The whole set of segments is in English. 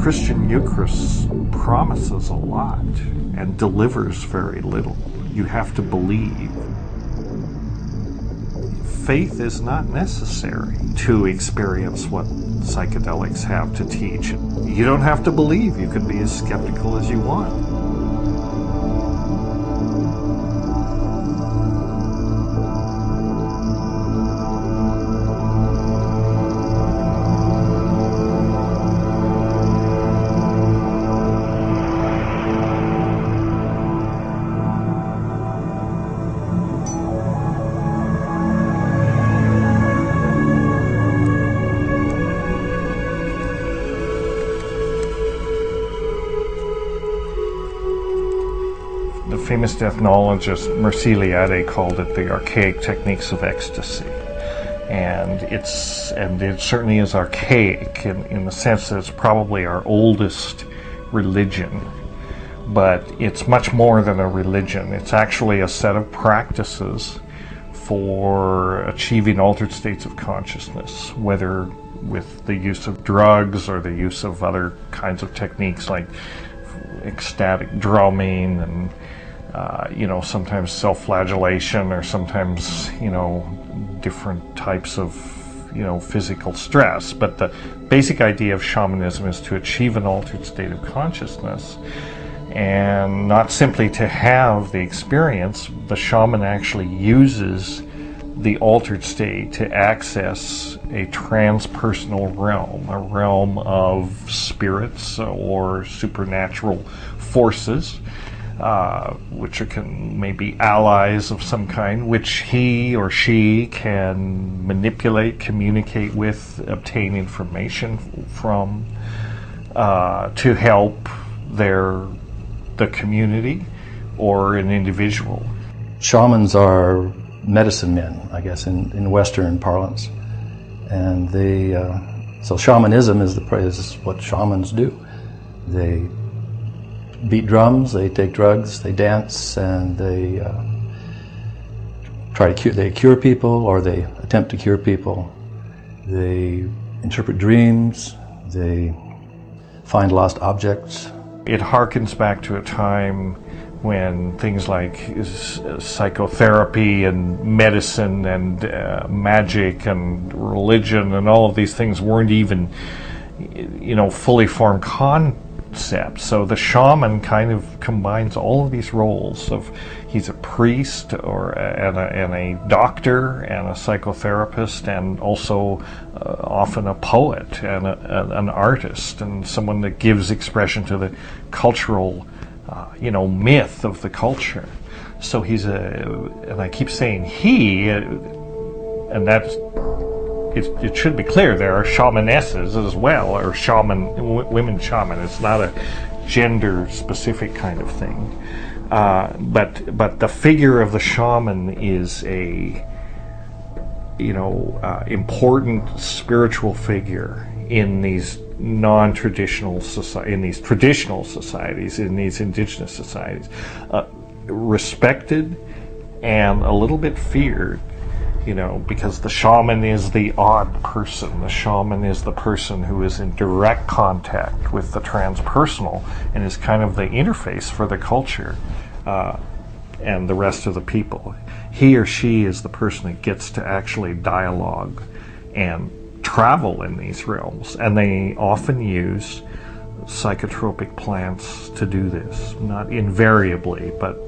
Christian Eucharist promises a lot and delivers very little. You have to believe. Faith is not necessary to experience what psychedelics have to teach. You don't have to believe. You can be as skeptical as you want. Famous ethnologist Merciliade called it the archaic techniques of ecstasy, and it certainly is archaic in the sense that it's probably our oldest religion, but it's much more than a religion. It's actually a set of practices for achieving altered states of consciousness, whether with the use of drugs or the use of other kinds of techniques like ecstatic drumming and sometimes self-flagellation, or sometimes, different types of, physical stress. But the basic idea of shamanism is to achieve an altered state of consciousness, and not simply to have the experience. The shaman actually uses the altered state to access a transpersonal realm, a realm of spirits or supernatural forces, which can maybe allies of some kind, which he or she can manipulate, communicate with, obtain information from, to help the community or an individual. Shamans are medicine men, I guess, in Western parlance, and so shamanism is what shamans do. They beat drums, they take drugs, they dance, and they cure people, or they attempt to cure people. They interpret dreams, they find lost objects. It harkens back to a time when things like psychotherapy and medicine and magic and religion and all of these things weren't even, fully formed concepts. So the shaman kind of combines all of these roles of he's a priest and a doctor and a psychotherapist, and also often a poet and an artist, and someone that gives expression to the cultural myth of the culture. So he's and I keep saying he, and that's, it should be clear there are shamanesses as well, or women shaman. It's not a gender-specific kind of thing. But the figure of the shaman is a important spiritual figure in these non-traditional traditional societies, in these indigenous societies, respected and a little bit feared. Because the shaman is the odd person. The shaman is the person who is in direct contact with the transpersonal and is kind of the interface for the culture and the rest of the people. He or she is the person that gets to actually dialogue and travel in these realms. And they often use psychotropic plants to do this. Not invariably, but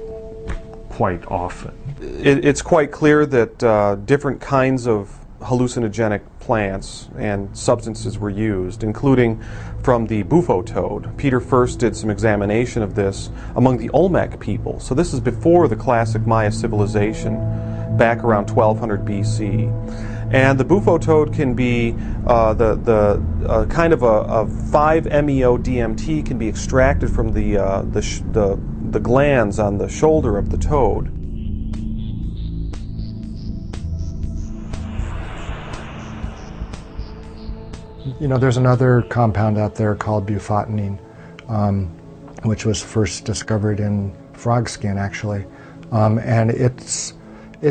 quite often. It's quite clear that different kinds of hallucinogenic plants and substances were used, including from the bufo toad. Peter first did some examination of this among the Olmec people. So this is before the classic Maya civilization, back around 1200 BC. And the bufo toad can be kind of a 5-MeO DMT can be extracted from the glands on the shoulder of the toad. There's another compound out there called bufotenine, which was first discovered in frog skin, actually, and it's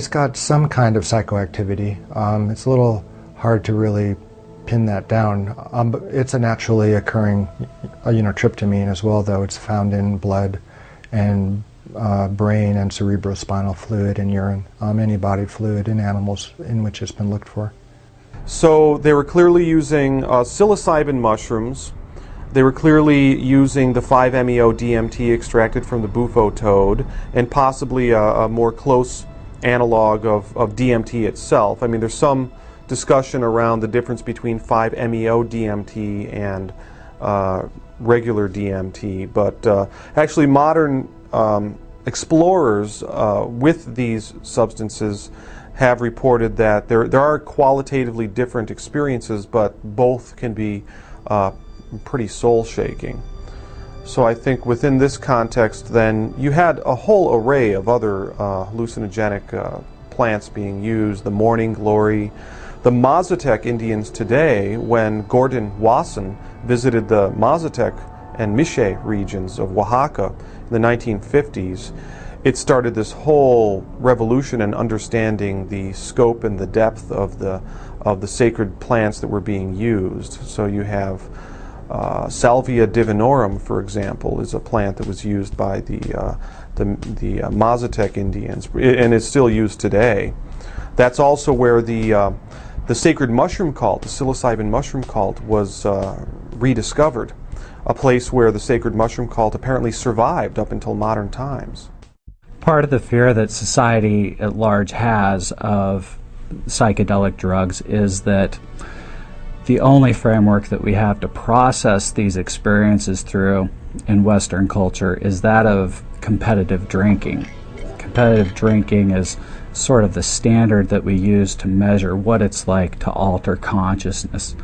got some kind of psychoactivity. It's a little hard to really pin that down. But it's a naturally occurring, tryptamine as well, though. It's found in blood and brain and cerebrospinal fluid and urine, any body fluid in animals in which it's been looked for. So they were clearly using psilocybin mushrooms. They were clearly using the 5-MeO-DMT extracted from the bufo toad, and possibly a more close analog of DMT itself. I mean, there's some discussion around the difference between 5-MeO-DMT and regular DMT, but actually modern explorers with these substances have reported that there are qualitatively different experiences, but both can be pretty soul-shaking. So I think within this context, then, you had a whole array of other hallucinogenic plants being used, the morning glory. The Mazatec Indians today, when Gordon Wasson visited the Mazatec and Mixe regions of Oaxaca in the 1950s, it started this whole revolution in understanding the scope and the depth of the sacred plants that were being used. So you have Salvia divinorum, for example, is a plant that was used by the Mazatec Indians, and is still used today. That's also where the sacred mushroom cult, the psilocybin mushroom cult, was rediscovered, a place where the sacred mushroom cult apparently survived up until modern times. Part of the fear that society at large has of psychedelic drugs is that the only framework that we have to process these experiences through in Western culture is that of competitive drinking. Competitive drinking is sort of the standard that we use to measure what it's like to alter consciousness.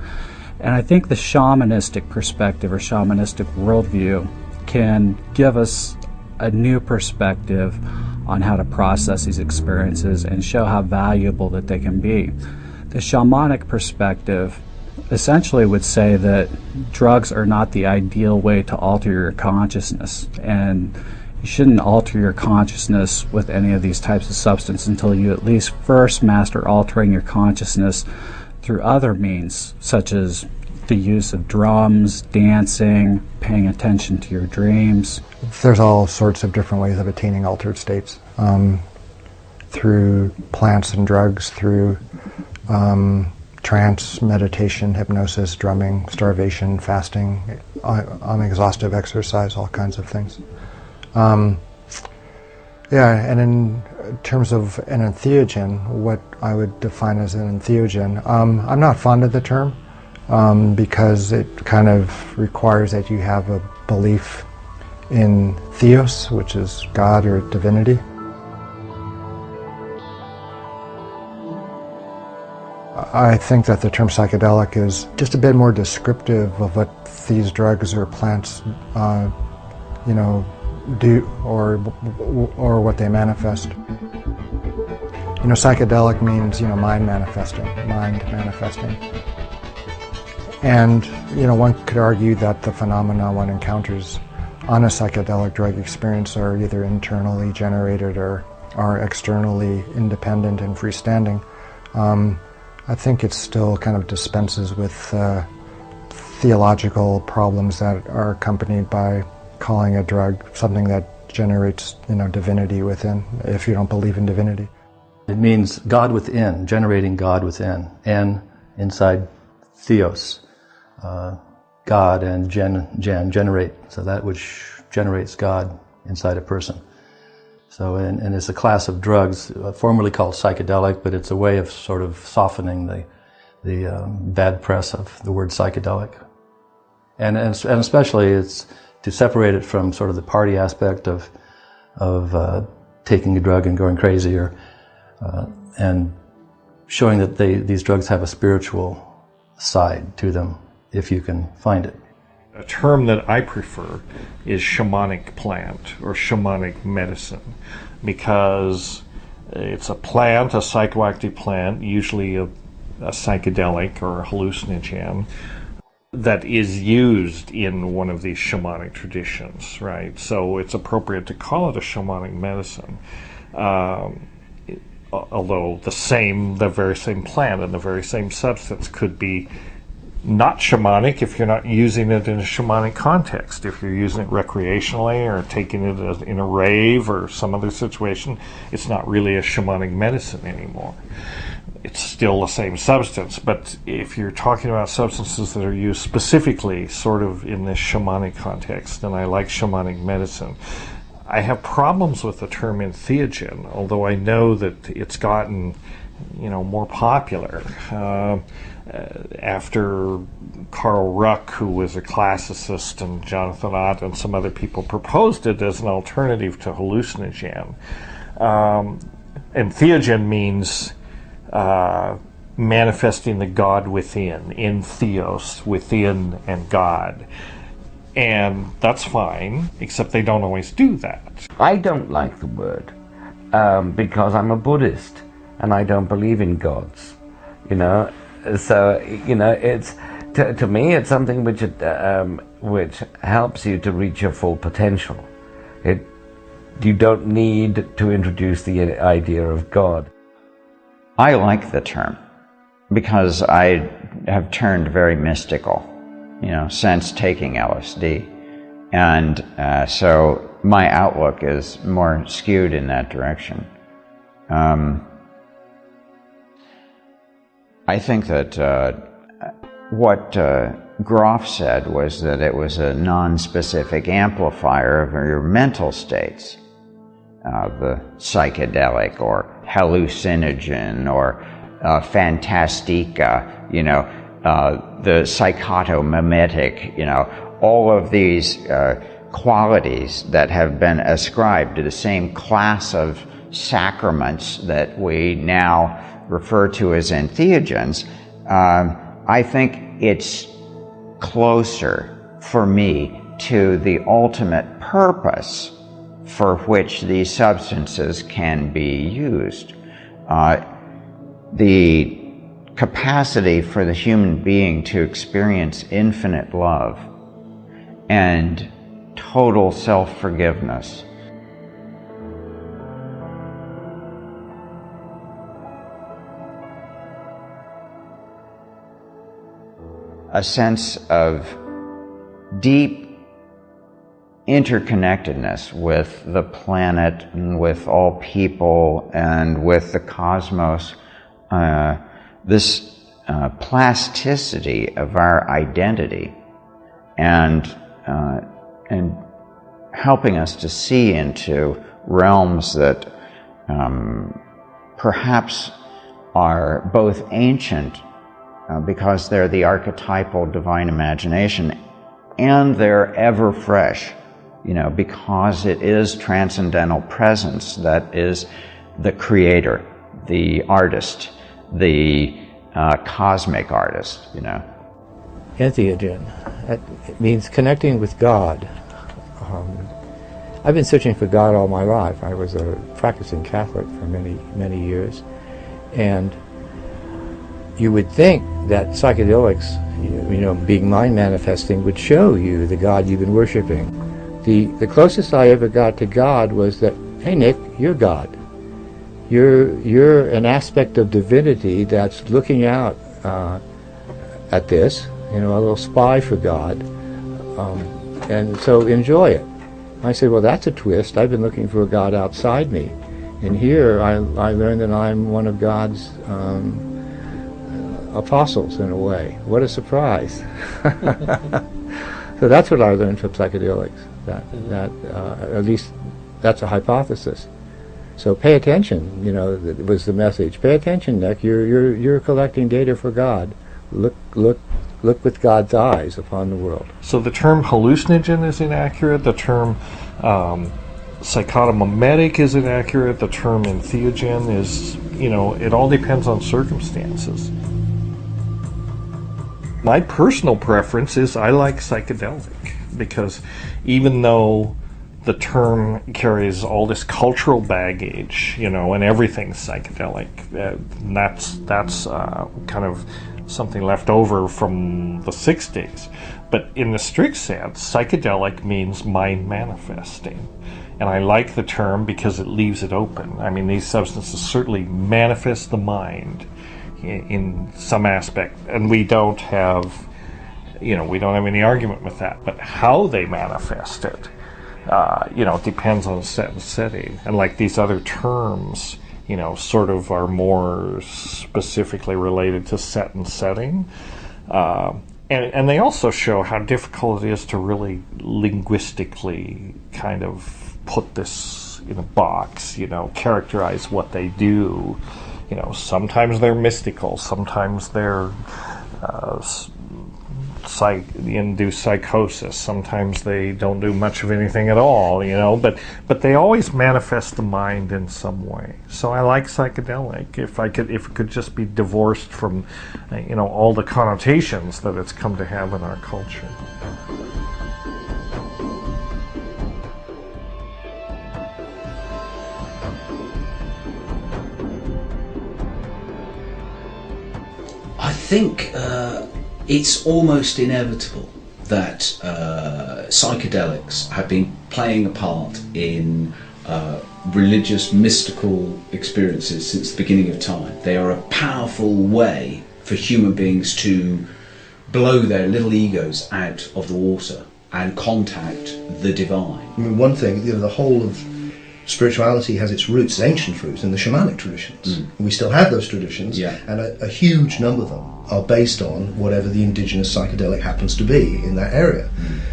And I think the shamanistic perspective or shamanistic worldview can give us a new perspective on how to process these experiences and show how valuable that they can be. The shamanic perspective essentially would say that drugs are not the ideal way to alter your consciousness, and you shouldn't alter your consciousness with any of these types of substances until you at least first master altering your consciousness through other means, such as the use of drums, dancing, paying attention to your dreams. There's all sorts of different ways of attaining altered states, through plants and drugs, through trance, meditation, hypnosis, drumming, starvation, fasting, exhaustive exercise, all kinds of things. And in terms of an entheogen, what I would define as an entheogen, I'm not fond of the term because it kind of requires that you have a belief in theos, which is God or divinity. I think that the term psychedelic is just a bit more descriptive of what these drugs or plants, do or what they manifest. Psychedelic means mind manifesting, and one could argue that the phenomena one encounters on a psychedelic drug experience are either internally generated or are externally independent and freestanding. I think it still kind of dispenses with theological problems that are accompanied by calling a drug something that generates, divinity within, if you don't believe in divinity. It means God within, generating God within, and inside theos, God, and generate, so that which generates God inside a person. So, and it's a class of drugs formerly called psychedelic, but it's a way of sort of softening the bad press of the word psychedelic. And especially it's to separate it from sort of the party aspect of taking a drug and going crazy, and showing that these drugs have a spiritual side to them, if you can find it. A term that I prefer is shamanic plant or shamanic medicine, because it's a plant, a psychoactive plant, usually a psychedelic or a hallucinogen, that is used in one of these shamanic traditions, right? So it's appropriate to call it a shamanic medicine, although the very same plant and the very same substance could be not shamanic if you're not using it in a shamanic context. If you're using it recreationally or taking it in a rave or some other situation, it's not really a shamanic medicine anymore. It's still the same substance, but if you're talking about substances that are used specifically sort of in this shamanic context, then I like shamanic medicine. I have problems with the term entheogen, although I know that it's gotten, more popular. After Carl Ruck, who was a classicist, and Jonathan Ott and some other people proposed it as an alternative to hallucinogen. Entheogen means manifesting the God within, in theos, within and God. And that's fine, except they don't always do that. I don't like the word because I'm a Buddhist and I don't believe in gods, So, it's to me it's something which helps you to reach your full potential. You don't need to introduce the idea of God. I like the term because I have turned very mystical, since taking LSD. And so my outlook is more skewed in that direction. I think that what Groff said was that it was a non-specific amplifier of your mental states. The psychedelic or hallucinogen or fantastica, the psychotomimetic, all of these qualities that have been ascribed to the same class of sacraments that we now refer to as entheogens. I think it's closer for me to the ultimate purpose for which these substances can be used. The capacity for the human being to experience infinite love and total self-forgiveness. A sense of deep interconnectedness with the planet and with all people and with the cosmos, this plasticity of our identity and helping us to see into realms that perhaps are both ancient because they're the archetypal divine imagination, and they're ever fresh, because it is transcendental presence that is the creator, the artist, the cosmic artist, Entheogen. It means connecting with God. I've been searching for God all my life. I was a practicing Catholic for many, many years, and you would think that psychedelics, being mind manifesting, would show you the God you've been worshiping. The closest I ever got to God was that, hey Nick, you're God. You're an aspect of divinity that's looking out at this, a little spy for God, and so enjoy it. I said, well, that's a twist. I've been looking for a God outside me, and here I learned that I'm one of God's apostles in a way. What a surprise! So that's what I learned from psychedelics. That at least that's a hypothesis. So pay attention. Was the message. Pay attention, Nick. You're collecting data for God. Look with God's eyes upon the world. So the term hallucinogen is inaccurate. The term psychotomimetic is inaccurate. The term entheogen is, it all depends on circumstances. My personal preference is I like psychedelic, because even though the term carries all this cultural baggage, and everything's psychedelic, that's kind of something left over from the 60s. But in the strict sense, psychedelic means mind manifesting. And I like the term because it leaves it open. I mean, these substances certainly manifest the mind in some aspect, and we don't have we don't have any argument with that. But how they manifest it, it depends on set and setting. And like these other terms, sort of are more specifically related to set and setting. And they also show how difficult it is to really linguistically kind of put this in a box, characterize what they do. Sometimes they're mystical, sometimes they're induce psychosis, sometimes they don't do much of anything at all, but they always manifest the mind in some way. So I like psychedelic if it could just be divorced from all the connotations that it's come to have in our culture. I think it's almost inevitable that psychedelics have been playing a part in religious, mystical experiences since the beginning of time. They are a powerful way for human beings to blow their little egos out of the water and contact the divine. I mean, one thing, the whole of spirituality has its roots, ancient roots, in the shamanic traditions. We still have those traditions, and a huge number of them are based on whatever the indigenous psychedelic happens to be in that area.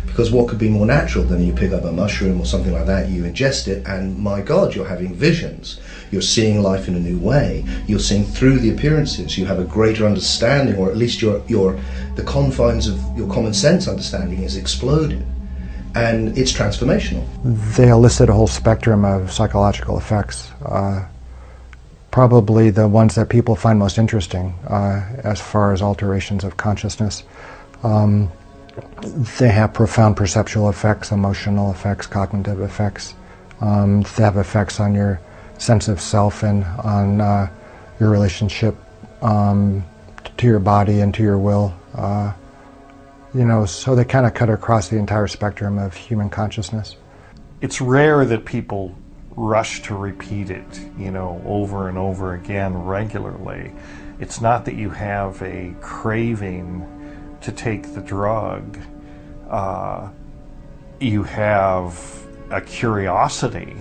Because what could be more natural than you pick up a mushroom or something like that, you ingest it, and my God, you're having visions. You're seeing life in a new way. You're seeing through the appearances. You have a greater understanding, or at least the confines of your common sense understanding is exploded. And it's transformational. They elicit a whole spectrum of psychological effects. Probably the ones that people find most interesting as far as alterations of consciousness. They have profound perceptual effects, emotional effects, cognitive effects. They have effects on your sense of self and on your relationship to your body and to your will. So they kind of cut across the entire spectrum of human consciousness. It's rare that people rush to repeat it, over and over again regularly. It's not that you have a craving to take the drug. You have a curiosity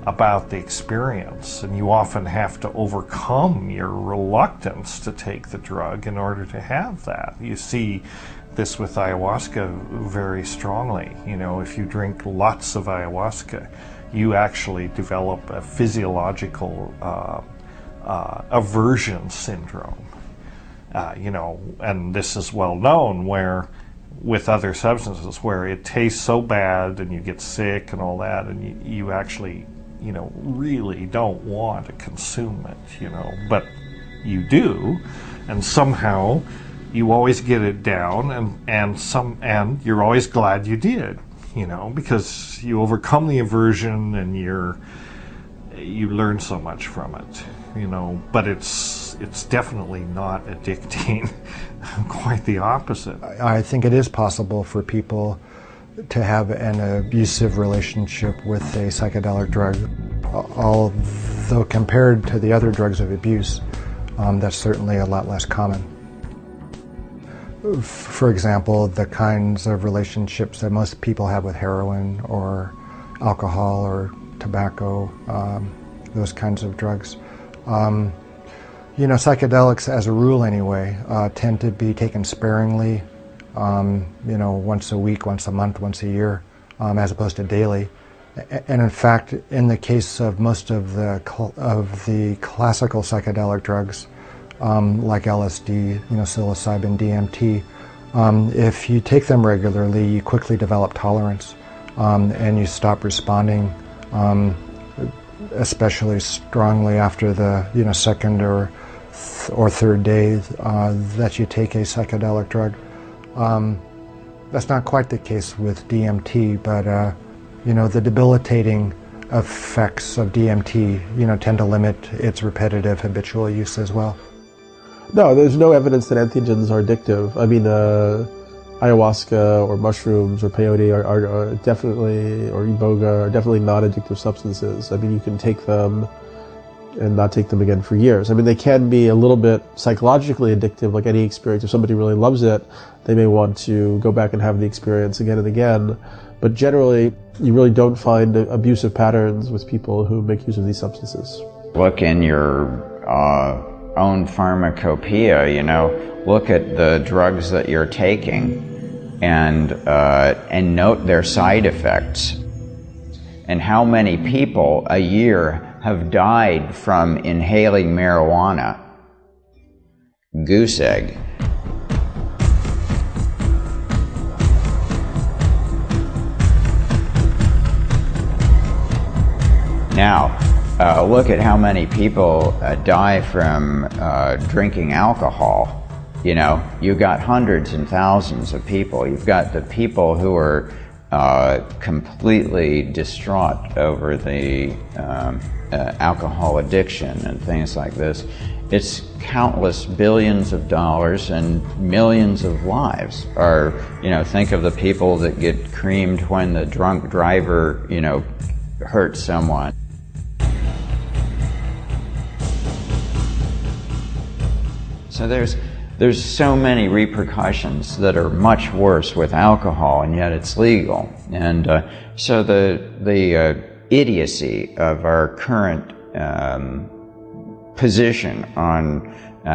about the experience, and you often have to overcome your reluctance to take the drug in order to have that. You see this with ayahuasca very strongly. If you drink lots of ayahuasca, you actually develop a physiological aversion syndrome. And this is well known where with other substances where it tastes so bad and you get sick and all that, and you actually, really don't want to consume it, but you do, and somehow you always get it down, and you're always glad you did, because you overcome the aversion and you learn so much from it, but it's definitely not addicting. Quite the opposite. I think it is possible for people to have an abusive relationship with a psychedelic drug, although compared to the other drugs of abuse, that's certainly a lot less common. For example, the kinds of relationships that most people have with heroin or alcohol or tobacco, those kinds of drugs. Psychedelics, as a rule anyway, tend to be taken sparingly, once a week, once a month, once a year, as opposed to daily. And in fact, in the case of most of the classical psychedelic drugs, like LSD, psilocybin, DMT, if you take them regularly, you quickly develop tolerance, and you stop responding, especially strongly after the second or third day that you take a psychedelic drug. That's not quite the case with DMT, but the debilitating effects of DMT, tend to limit its repetitive habitual use as well. No, there's no evidence that entheogens are addictive. I mean, ayahuasca or mushrooms or peyote are definitely, or iboga, are definitely not addictive substances. I mean, you can take them and not take them again for years. I mean, they can be a little bit psychologically addictive, like any experience. If somebody really loves it, they may want to go back and have the experience again and again. But generally, you really don't find abusive patterns with people who make use of these substances. Look in your own pharmacopoeia, you know, look at the drugs that you're taking and note their side effects. And how many people a year have died from inhaling marijuana? Goose egg. Now, look at how many people die from drinking alcohol. You know, you've got hundreds and thousands of people. You've got the people who are completely distraught over the alcohol addiction and things like this. It's countless billions of dollars and millions of lives. Or, you know, think of the people that get creamed when the drunk driver, you know, hurts someone. So there's so many repercussions that are much worse with alcohol, and yet it's legal. And so the idiocy of our current position on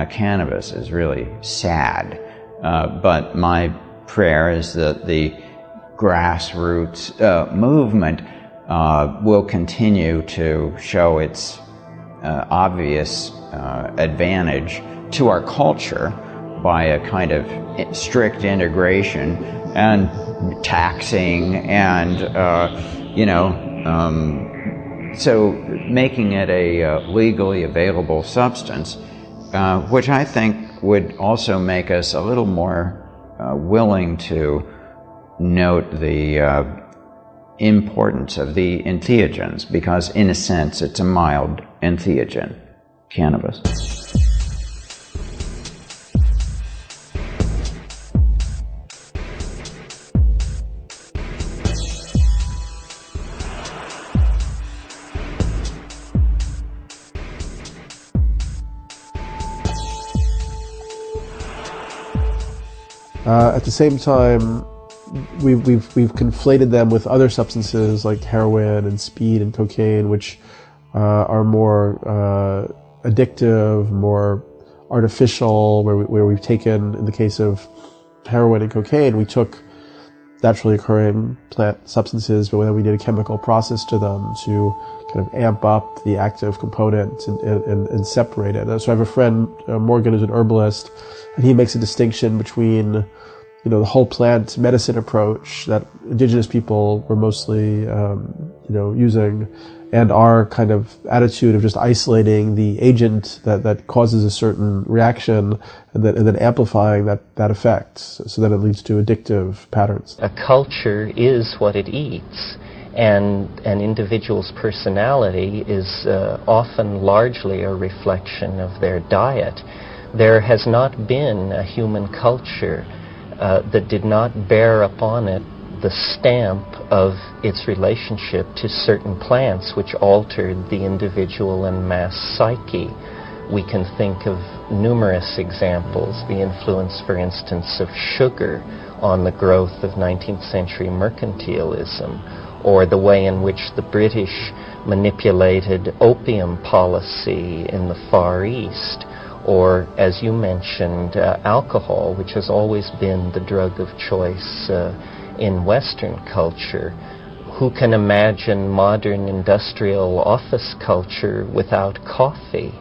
cannabis is really sad. But my prayer is that the grassroots movement will continue to show its obvious advantage to our culture by a kind of strict integration and taxing and, so making it a legally available substance, which I think would also make us a little more willing to note the importance of the entheogens, because in a sense it's a mild entheogen, cannabis. At the same time, we've conflated them with other substances like heroin and speed and cocaine, which are more addictive, more artificial, where we've taken, in the case of heroin and cocaine, we took naturally occurring plant substances, but then we did a chemical process to them to kind of amp up the active component and separate it. So I have a friend, Morgan, who's an herbalist, and he makes a distinction between, the whole plant medicine approach that indigenous people were mostly, using, and our kind of attitude of just isolating the agent that causes a certain reaction and then amplifying that effect so that it leads to addictive patterns. A culture is what it eats, and an individual's personality is often largely a reflection of their diet. There has not been a human culture that did not bear upon it the stamp of its relationship to certain plants which altered the individual and mass psyche. We can think of numerous examples, the influence, for instance, of sugar on the growth of 19th century mercantilism, or the way in which the British manipulated opium policy in the Far East, or, as you mentioned, alcohol, which has always been the drug of choice in Western culture. Who can imagine modern industrial office culture without coffee?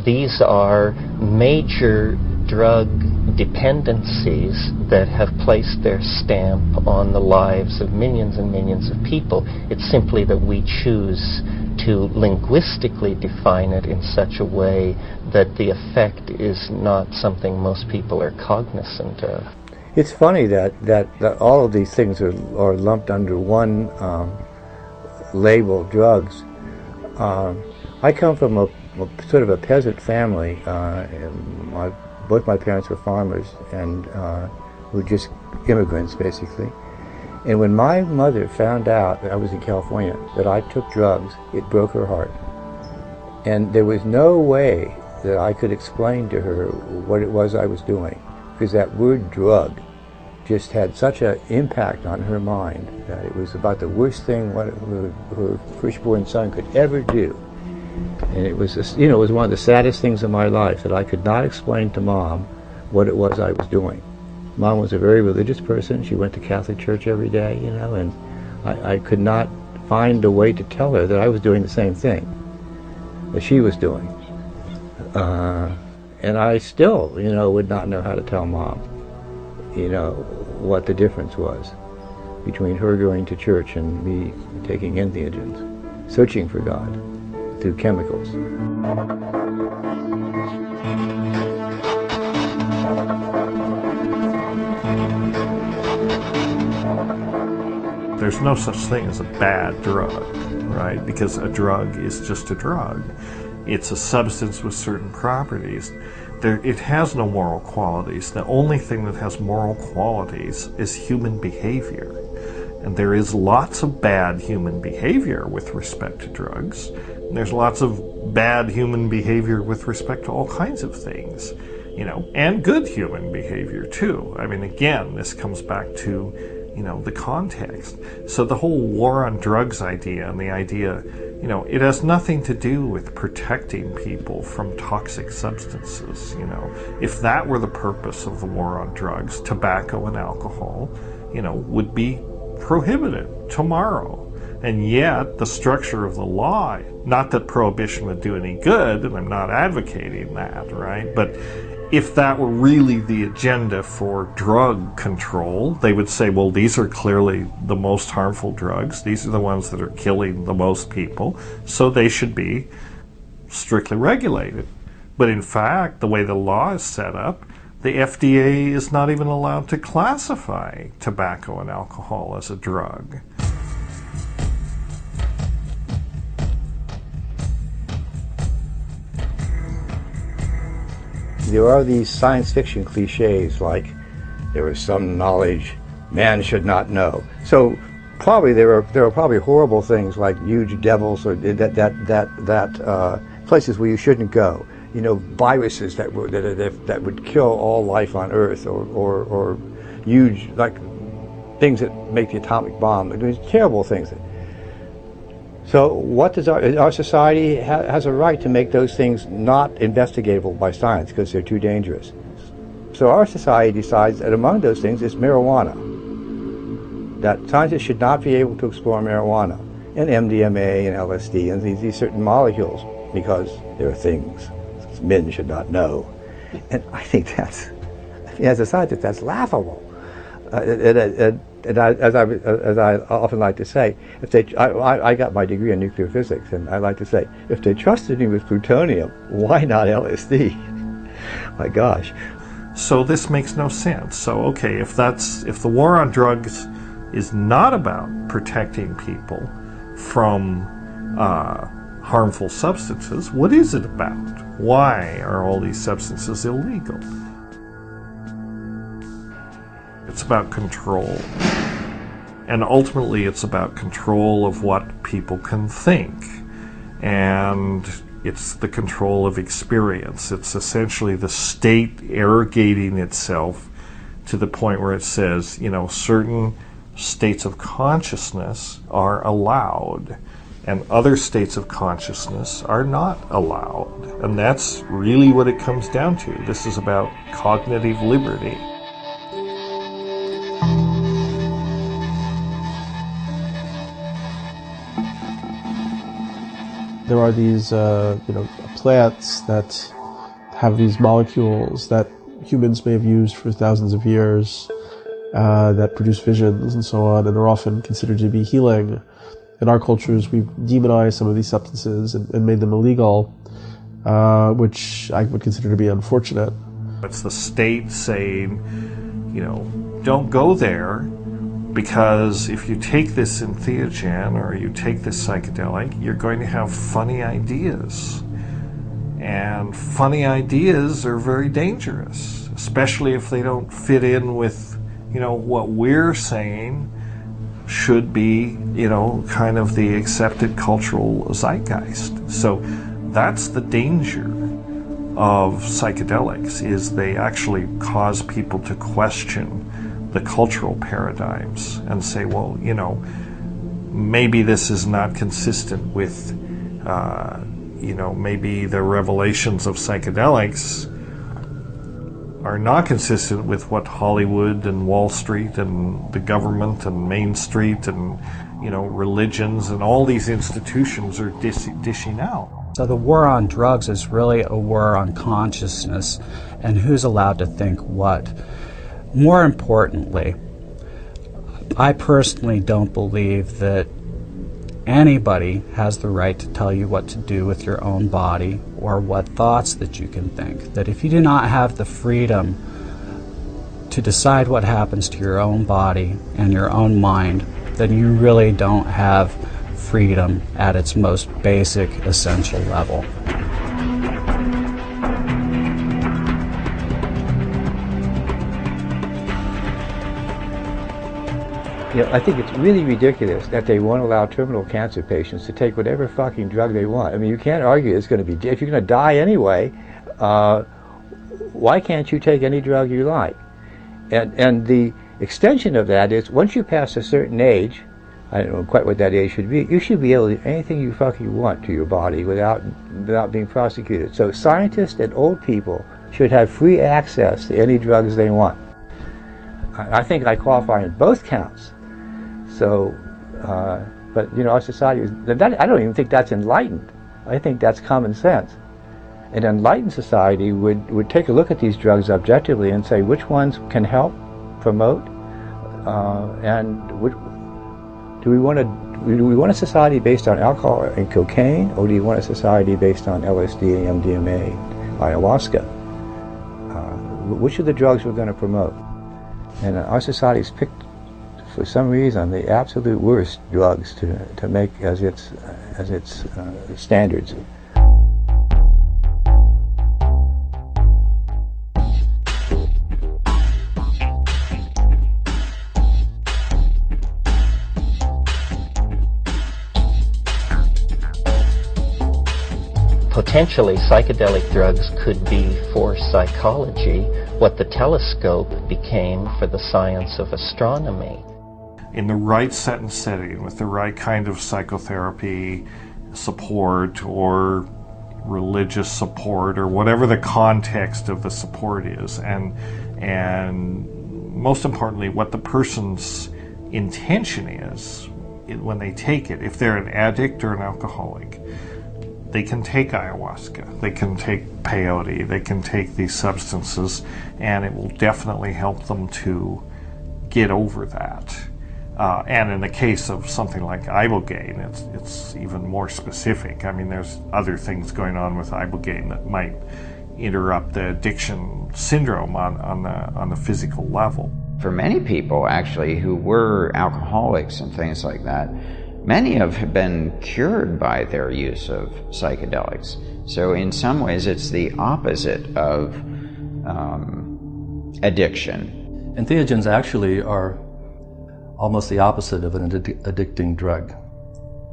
These are major drug dependencies that have placed their stamp on the lives of millions and millions of people. It's simply that we choose to linguistically define it in such a way that the effect is not something most people are cognizant of. It's funny that all of these things are lumped under one label, drugs. I come from a sort of a peasant family. Both my parents were farmers and were just immigrants, basically. And when my mother found out that I was in California, that I took drugs, it broke her heart. And there was no way that I could explain to her what it was I was doing, because that word drug just had such an impact on her mind that it was about the worst thing what her firstborn son could ever do. And it was just, it was one of the saddest things in my life that I could not explain to Mom what it was I was doing. Mom was a very religious person. She went to Catholic church every day, and I could not find a way to tell her that I was doing the same thing that she was doing. And I still, would not know how to tell Mom, what the difference was between her going to church and me taking entheogens, searching for God through chemicals. There's no such thing as a bad drug, right? Because a drug is just a drug. It's a substance with certain properties. It has no moral qualities. The only thing that has moral qualities is human behavior. And there is lots of bad human behavior with respect to drugs. And there's lots of bad human behavior with respect to all kinds of things, and good human behavior too. I mean, again, this comes back to, the context. So the whole war on drugs idea and the idea, it has nothing to do with protecting people from toxic substances. If that were the purpose of the war on drugs, tobacco and alcohol, would be prohibited tomorrow. And yet the structure of the law, not that prohibition would do any good, and I'm not advocating that, right? But if that were really the agenda for drug control, they would say, well, these are clearly the most harmful drugs. These are the ones that are killing the most people, so they should be strictly regulated. But in fact, the way the law is set up, the FDA is not even allowed to classify tobacco and alcohol as a drug. There are these science fiction cliches like there is some knowledge man should not know. So probably there are probably horrible things like huge devils or that places where you shouldn't go. Viruses that would kill all life on Earth, or huge things that make the atomic bomb. There's terrible things. So what does our society has a right to make those things not investigatable by science because they're too dangerous. So our society decides that among those things is marijuana. That scientists should not be able to explore marijuana and MDMA and LSD and these certain molecules because there are things men should not know. And I think as a scientist, that's laughable. And as I often like to say, I got my degree in nuclear physics, and I like to say, if they trusted me with plutonium, why not LSD? My gosh. So this makes no sense. So okay, if the war on drugs is not about protecting people from harmful substances, what is it about? Why are all these substances illegal? It's about control. And ultimately it's about control of what people can think. And it's the control of experience. It's essentially the state arrogating itself to the point where it says, certain states of consciousness are allowed and other states of consciousness are not allowed. And that's really what it comes down to. This is about cognitive liberty. There are these, plants that have these molecules that humans may have used for thousands of years that produce visions and so on, and are often considered to be healing. In our cultures, we've demonized some of these substances and made them illegal, which I would consider to be unfortunate. It's the state saying, don't go there, because if you take this entheogen or you take this psychedelic, you're going to have funny ideas. And funny ideas are very dangerous, especially if they don't fit in with, what we're saying should be, kind of the accepted cultural zeitgeist. So that's the danger of psychedelics, is they actually cause people to question the cultural paradigms and say, well, you know, maybe this is not consistent with, you know, maybe the revelations of psychedelics are not consistent with what Hollywood and Wall Street and the government and Main Street and, you know, religions and all these institutions are dishing out. So the war on drugs is really a war on consciousness and who's allowed to think what. More importantly, I personally don't believe that anybody has the right to tell you what to do with your own body or what thoughts that you can think. That if you do not have the freedom to decide what happens to your own body and your own mind, then you really don't have freedom at its most basic, essential level. You know, I think it's really ridiculous that they won't allow terminal cancer patients to take whatever fucking drug they want. I mean, you can't argue it's going to be, if you're going to die anyway, why can't you take any drug you like? And the extension of that is, once you pass a certain age, I don't know quite what that age should be, you should be able to do anything you fucking want to your body without being prosecuted. So scientists and old people should have free access to any drugs they want. I think I qualify in both counts. So, but you know, our society is, I don't even think that's enlightened. I think that's common sense. An enlightened society would take a look at these drugs objectively and say which ones can help, promote, and do we want a society based on alcohol and cocaine, or do you want a society based on LSD, MDMA, ayahuasca? Which of the drugs we're going to promote? And our society's picked, for some reason, the absolute worst drugs to make as its standards. Potentially, psychedelic drugs could be for psychology what the telescope became for the science of astronomy. In the right set and setting, with the right kind of psychotherapy support or religious support or whatever the context of the support is, and most importantly, what the person's intention is when they take it. If they're an addict or an alcoholic, they can take ayahuasca, they can take peyote, they can take these substances, and it will definitely help them to get over that. And in the case of something like ibogaine, it's even more specific. I mean, there's other things going on with ibogaine that might interrupt the addiction syndrome on the physical level. For many people, actually, who were alcoholics and things like that, many have been cured by their use of psychedelics. So in some ways, it's the opposite of addiction. Entheogens actually are almost the opposite of an addicting drug,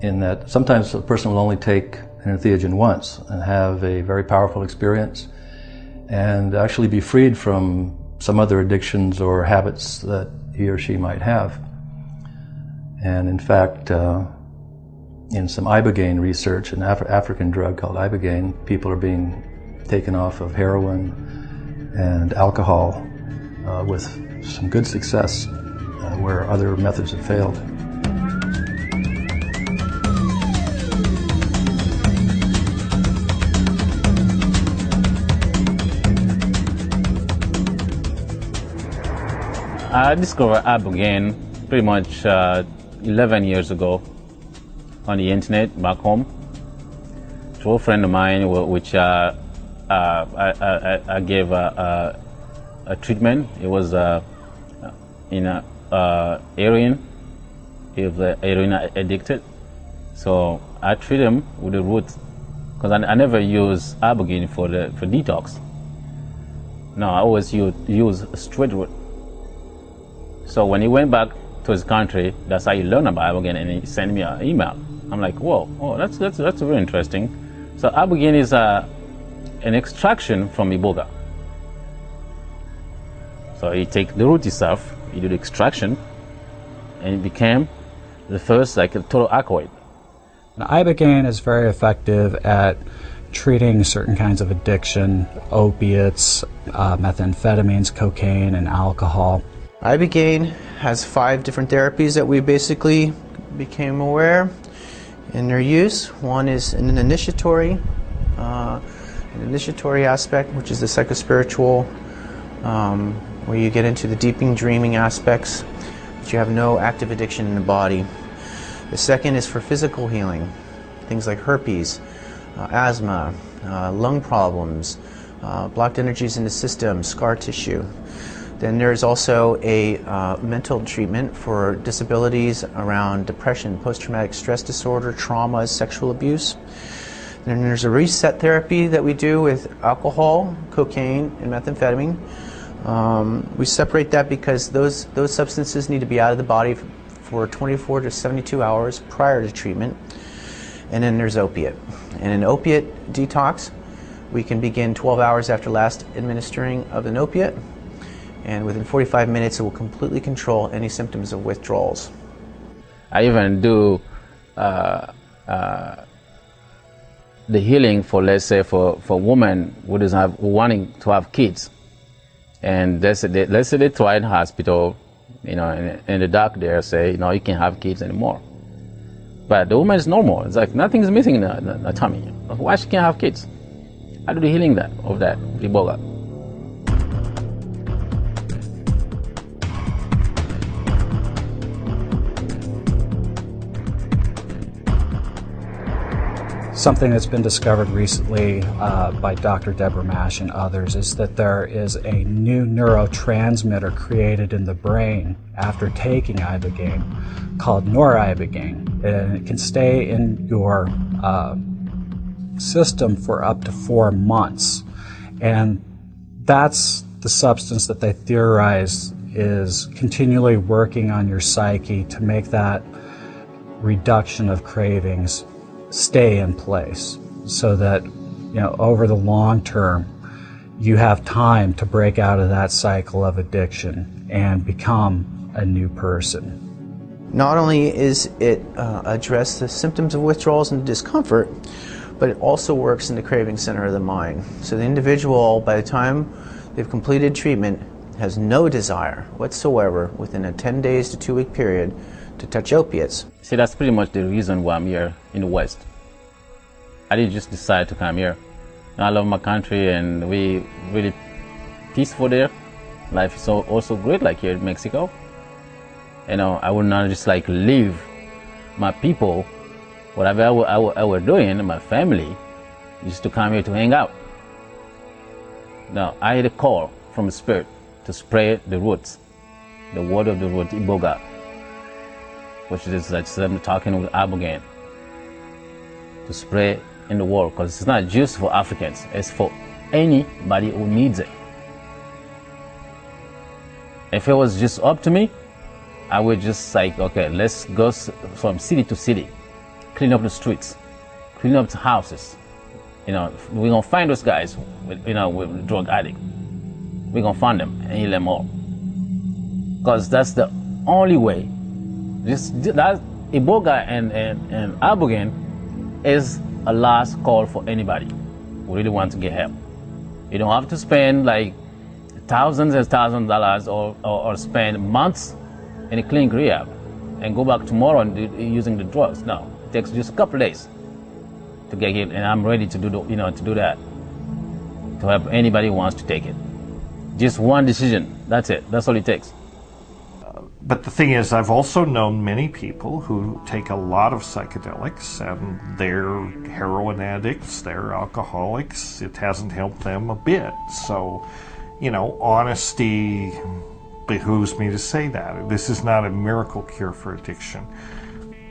in that sometimes a person will only take an entheogen once and have a very powerful experience and actually be freed from some other addictions or habits that he or she might have. And in fact, in some ibogaine research, an African drug called ibogaine, people are being taken off of heroin and alcohol with some good success where other methods have failed. I discovered ibogaine pretty much 11 years ago on the internet back home to a friend of mine, which I gave a treatment. It was heroin. He was heroin addicted, so I treat him with the root, because I never use ibogaine for detox. No, I always use straight root. So when he went back to his country, that's how he learned about ibogaine, and he sent me an email. I'm like, whoa, oh, that's very interesting. So ibogaine is an extraction from iboga. So you take the root itself, you do the extraction, and it became the first like a total alkaloid. And ibogaine is very effective at treating certain kinds of addiction, opiates, methamphetamines, cocaine, and alcohol. Ibogaine has 5 different therapies that we basically became aware in their use. One is an initiatory aspect, which is the psychospiritual, where you get into the deeping, dreaming aspects, but you have no active addiction in the body. The second is for physical healing, things like herpes, asthma, lung problems, blocked energies in the system, scar tissue. Then there's also a mental treatment for disabilities around depression, post-traumatic stress disorder, traumas, sexual abuse. Then there's a reset therapy that we do with alcohol, cocaine, and methamphetamine. We separate that because those substances need to be out of the body for 24 to 72 hours prior to treatment. And then there's opiate. And in opiate detox, we can begin 12 hours after last administering of an opiate, and within 45 minutes it will completely control any symptoms of withdrawals. I even do the healing for, let's say, for women who wanting to have kids, and let's say they try in hospital, you know, and the doctor there say, you know, you can't have kids anymore. But the woman is normal. It's like nothing is missing in the tummy. Why she can't have kids? I do the healing of that iboga. Something that's been discovered recently by Dr. Deborah Mash and others is that there is a new neurotransmitter created in the brain after taking ibogaine called noribogaine, and it can stay in your system for up to 4 months. And that's the substance that they theorize is continually working on your psyche to make that reduction of cravings stay in place, so that, you know, over the long term you have time to break out of that cycle of addiction and become a new person. Not only is it address the symptoms of withdrawals and discomfort, but it also works in the craving center of the mind. So the individual, by the time they've completed treatment, has no desire whatsoever within a 10 days to 2 week period to touch opiates. See, that's pretty much the reason why I'm here in the West. I didn't just decide to come here. I love my country, and we really peaceful there. Life is also great, like here in Mexico. You know, I would not just like leave my people, whatever I were doing, my family, just to come here to hang out. Now, I had a call from the Spirit to spread the roots, the word of the root, iboga, which is like them talking with ibogaine, to spread in the world, because it's not just for Africans, it's for anybody who needs it. If it was just up to me, I would just like, okay, let's go from city to city, clean up the streets, clean up the houses. You know, we're gonna find those guys with, you know, with drug addict. We're gonna find them and heal them all, because that's the only way. That iboga and ibogaine is a last call for anybody who really wants to get help. You don't have to spend like thousands and thousands of dollars or spend months in a clinic rehab and go back tomorrow and using the drugs. No, it takes just a couple of days to get healed, and I'm ready to do that, to help anybody who wants to take it. Just one decision. That's it. That's all it takes. But the thing is, I've also known many people who take a lot of psychedelics, and they're heroin addicts, they're alcoholics. It hasn't helped them a bit. So, you know, honesty behooves me to say that. This is not a miracle cure for addiction.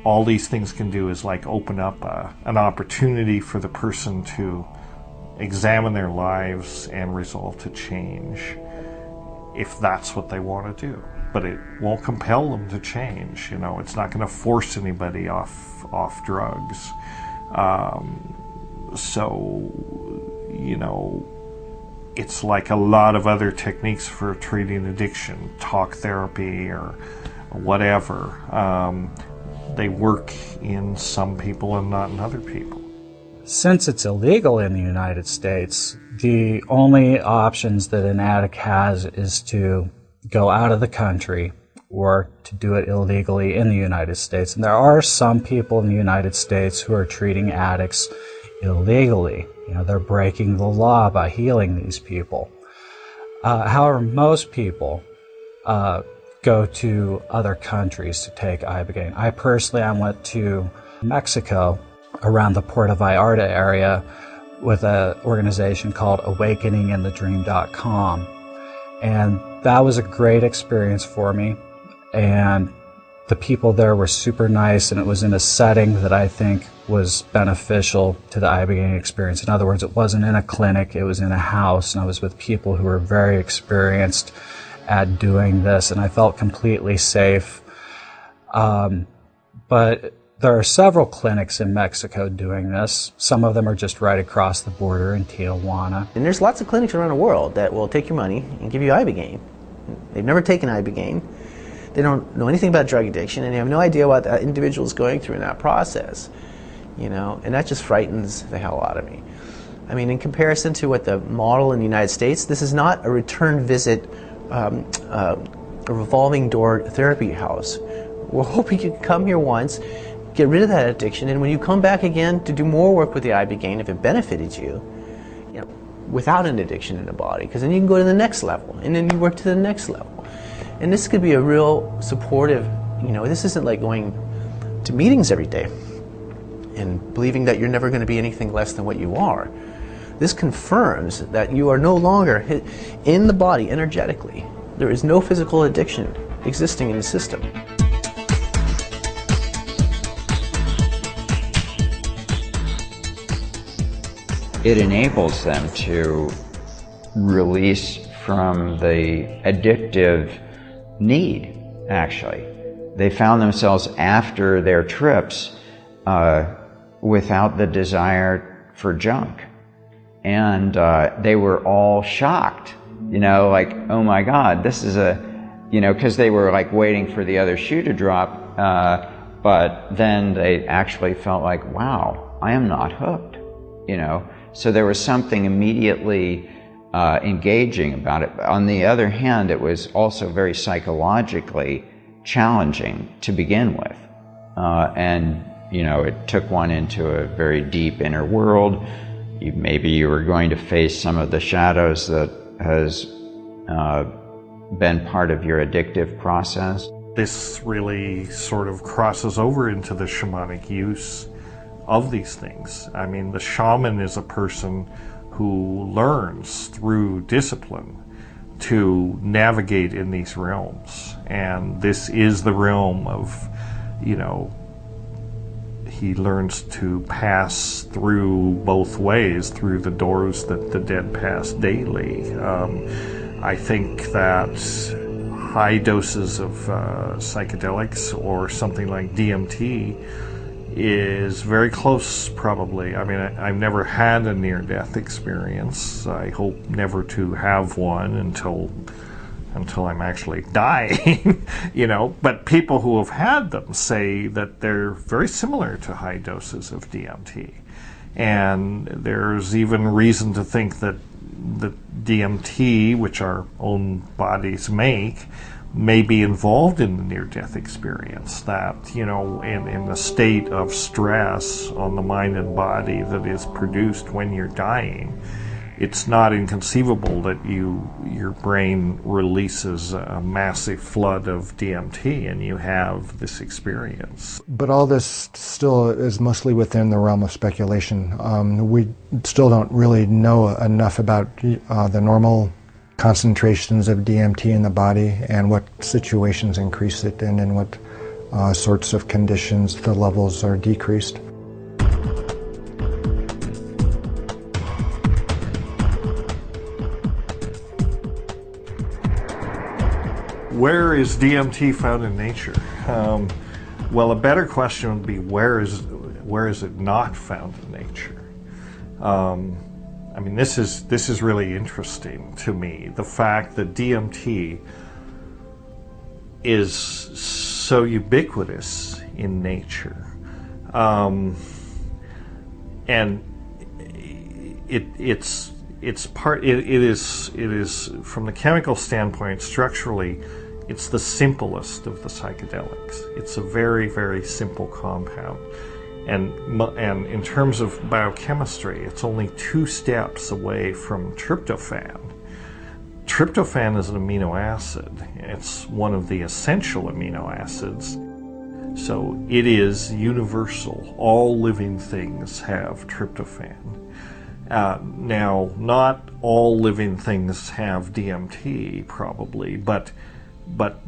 All these things can do is like open up an opportunity for the person to examine their lives and resolve to change, if that's what they want to do. But it won't compel them to change. You know, it's not going to force anybody off drugs. So, you know, it's like a lot of other techniques for treating addiction, talk therapy or whatever. They work in some people and not in other people. Since it's illegal in the United States, the only options that an addict has is to go out of the country or to do it illegally in the United States. And there are some people in the United States who are treating addicts illegally. You know, they're breaking the law by healing these people. However, most people go to other countries to take Ibogaine. I personally, I went to Mexico around the Puerto Vallarta area with an organization called awakeninginthedream.com. And that was a great experience for me. And the people there were super nice, and it was in a setting that I think was beneficial to the Ibogaine experience. In other words, it wasn't in a clinic, it was in a house, and I was with people who were very experienced at doing this, and I felt completely safe. But there are several clinics in Mexico doing this. Some of them are just right across the border in Tijuana. And there's lots of clinics around the world that will take your money and give you Ibogaine. They've never taken Ibogaine. They don't know anything about drug addiction, and they have no idea what that individual is going through in that process. You know, and that just frightens the hell out of me. I mean, in comparison to what the model in the United States, this is not a return visit, a revolving door therapy house. We're hoping you can come here once, get rid of that addiction, and when you come back again to do more work with the Ibogaine, if it benefited you, you know, without an addiction in the body, because then you can go to the next level, and then you work to the next level. And this could be a real supportive, you know, this isn't like going to meetings every day and believing that you're never going to be anything less than what you are. This confirms that you are no longer in the body energetically. There is no physical addiction existing in the system. It enables them to release from the addictive need, actually. They found themselves after their trips without the desire for junk. And they were all shocked, you know, like, oh my God, this is you know, because they were like waiting for the other shoe to drop, but then they actually felt like, wow, I am not hooked, you know. So there was something immediately engaging about it. On the other hand, it was also very psychologically challenging to begin with. And, you know, it took one into a very deep inner world. Maybe you were going to face some of the shadows that has been part of your addictive process. This really sort of crosses over into the shamanic use of these things. I mean, the shaman is a person who learns through discipline to navigate in these realms. And this is the realm of, you know, he learns to pass through both ways, through the doors that the dead pass daily. I think that high doses of psychedelics or something like DMT is very close, probably. I mean, I've never had a near-death experience. I hope never to have one until I'm actually dying, you know. But people who have had them say that they're very similar to high doses of DMT. And there's even reason to think that the DMT, which our own bodies make, may be involved in the near-death experience, that, you know, in the state of stress on the mind and body that is produced when you're dying, it's not inconceivable that your brain releases a massive flood of DMT and you have this experience. But all this still is mostly within the realm of speculation. We still don't really know enough about the normal concentrations of DMT in the body and what situations increase it and in what sorts of conditions the levels are decreased. Where is DMT found in nature? Well, a better question would be where is it not found in nature? I mean, this is really interesting to me. The fact that DMT is so ubiquitous in nature, and it is from the chemical standpoint, structurally, it's the simplest of the psychedelics. It's a very, very simple compound. And in terms of biochemistry, it's only 2 steps away from tryptophan. Tryptophan is an amino acid. It's one of the essential amino acids. So it is universal. All living things have tryptophan. Now, not all living things have DMT, probably, but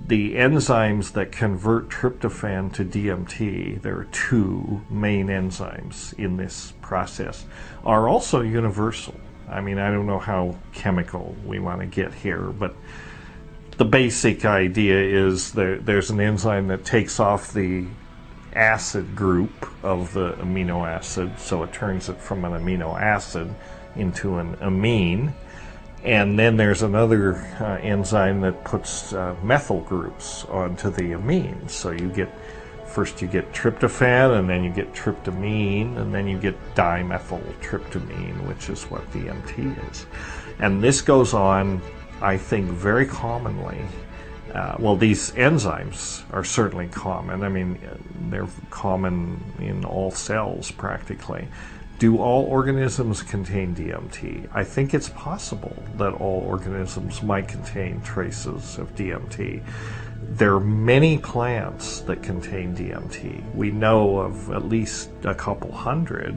the enzymes that convert tryptophan to DMT, there are 2 main enzymes in this process, are also universal. I mean, I don't know how chemical we want to get here, but the basic idea is there's an enzyme that takes off the acid group of the amino acid, so it turns it from an amino acid into an amine. And then there's another enzyme that puts methyl groups onto the amines. So first you get tryptophan, and then you get tryptamine, and then you get dimethyltryptamine, which is what DMT is. And this goes on, I think, very commonly. Well, these enzymes are certainly common. I mean, they're common in all cells practically. Do all organisms contain DMT? I think it's possible that all organisms might contain traces of DMT. There are many plants that contain DMT. We know of at least a couple hundred,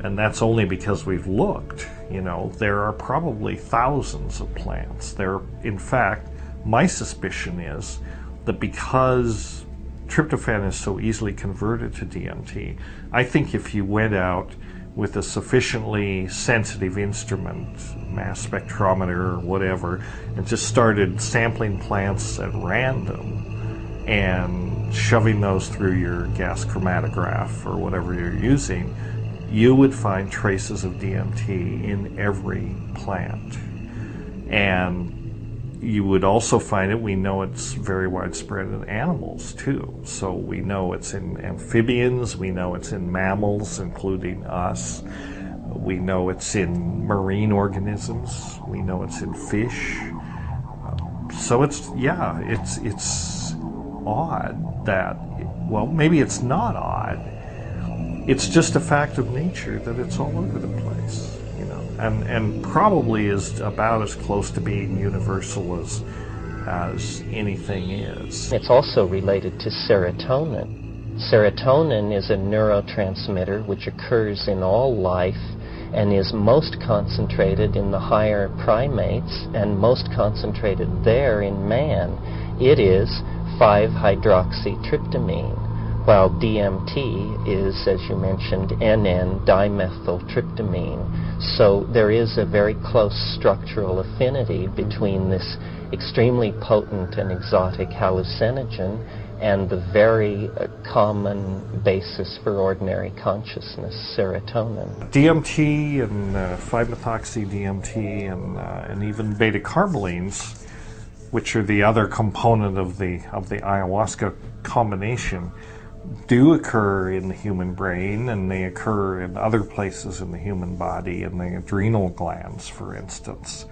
and that's only because we've looked. There are probably thousands of plants. In fact, my suspicion is that because tryptophan is so easily converted to DMT, I think if you went out with a sufficiently sensitive instrument, mass spectrometer or whatever, and just started sampling plants at random and shoving those through your gas chromatograph or whatever you're using, you would find traces of DMT in every plant. And you would also find it, we know it's very widespread in animals too. So we know it's in amphibians, we know it's in mammals, including us. We know it's in marine organisms, we know it's in fish. So it's odd that, well, maybe it's not odd. It's just a fact of nature that it's all over the place. And probably is about as close to being universal as anything is. It's also related to serotonin. Serotonin is a neurotransmitter which occurs in all life and is most concentrated in the higher primates and most concentrated there in man. It is 5-hydroxytryptamine, while DMT is, as you mentioned, N,N-dimethyltryptamine. So there is a very close structural affinity between this extremely potent and exotic hallucinogen and the very common basis for ordinary consciousness, serotonin. DMT and 5-methoxy-DMT and even beta-carbolines, which are the other component of the ayahuasca combination, do occur in the human brain, and they occur in other places in the human body, in the adrenal glands, for instance,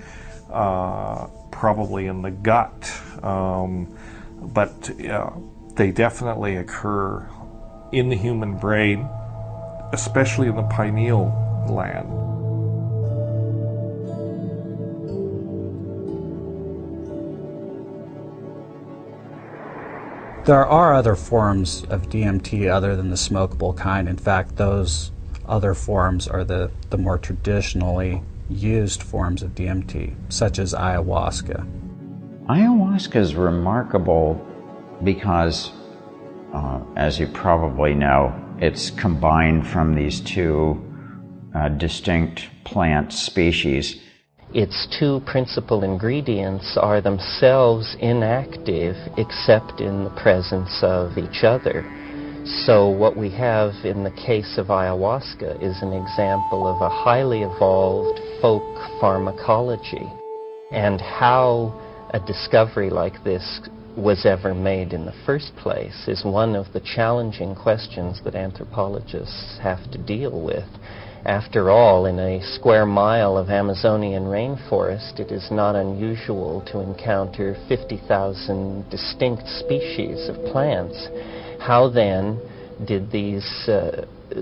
probably in the gut, but they definitely occur in the human brain, especially in the pineal gland. There are other forms of DMT other than the smokable kind. In fact, those other forms are the more traditionally used forms of DMT, such as ayahuasca. Ayahuasca is remarkable because, as you probably know, it's combined from these 2 distinct plant species. Its 2 principal ingredients are themselves inactive except in the presence of each other. So what we have in the case of ayahuasca is an example of a highly evolved folk pharmacology, and how a discovery like this was ever made in the first place is one of the challenging questions that anthropologists have to deal with. After all, in a square mile of Amazonian rainforest, it is not unusual to encounter 50,000 distinct species of plants. How then did these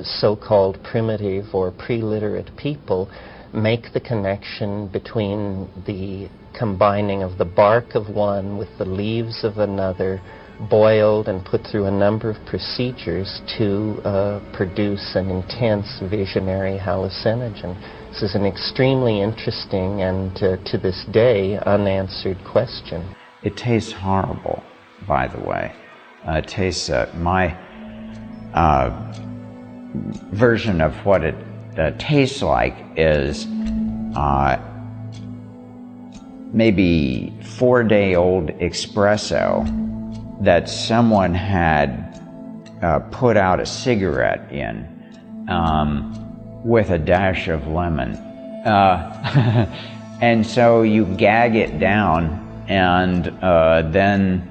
so-called primitive or pre-literate people make the connection between the combining of the bark of one with the leaves of another, boiled and put through a number of procedures to produce an intense visionary hallucinogen? This is an extremely interesting and, to this day, unanswered question. It tastes horrible, by the way. It tastes, my version of what it tastes like is maybe 4-day-old espresso that someone had put out a cigarette in with a dash of lemon. And so you gag it down, and then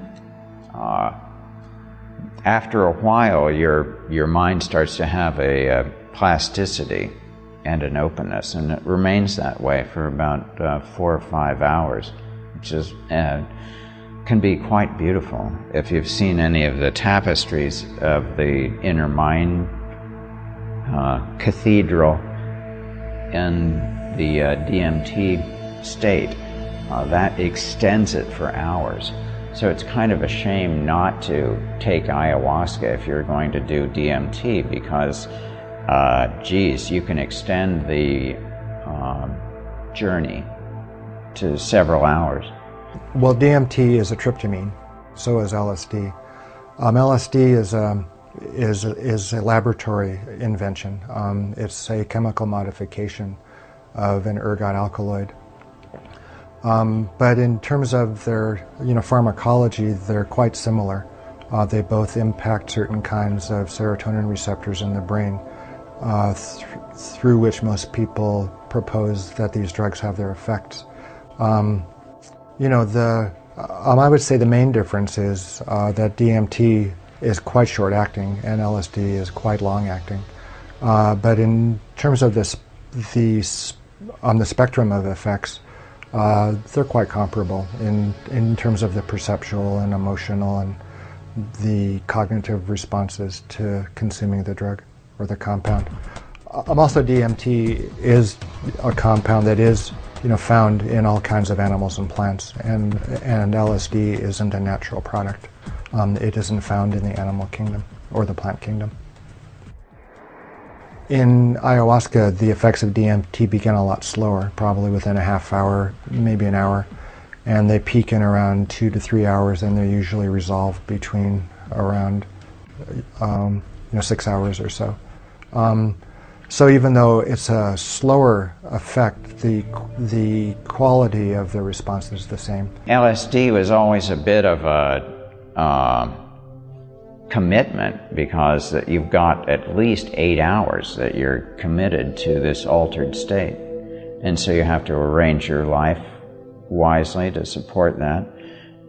after a while your mind starts to have a plasticity and an openness, and it remains that way for about 4 or 5 hours, which is can be quite beautiful. If you've seen any of the tapestries of the Inner Mind Cathedral in the DMT state, that extends it for hours. So it's kind of a shame not to take ayahuasca if you're going to do DMT, because geez, you can extend the journey to several hours. Well, DMT is a tryptamine, so is LSD. LSD is a laboratory invention. It's a chemical modification of an ergot alkaloid. But in terms of their pharmacology, they're quite similar. They both impact certain kinds of serotonin receptors in the brain, through which most people propose that these drugs have their effects. I would say the main difference is that DMT is quite short-acting and LSD is quite long-acting. But in terms of on the spectrum of effects, they're quite comparable in terms of the perceptual and emotional and the cognitive responses to consuming the drug or the compound. Also, DMT is a compound that is found in all kinds of animals and plants, and LSD isn't a natural product. It isn't found in the animal kingdom or the plant kingdom. In ayahuasca, the effects of DMT begin a lot slower, probably within a half hour, maybe an hour, and they peak in around 2 to 3 hours, and they're usually resolved between around 6 hours or so. So even though it's a slower effect, the quality of the response is the same. LSD was always a bit of a commitment, because you've got at least 8 hours that you're committed to this altered state. And so you have to arrange your life wisely to support that.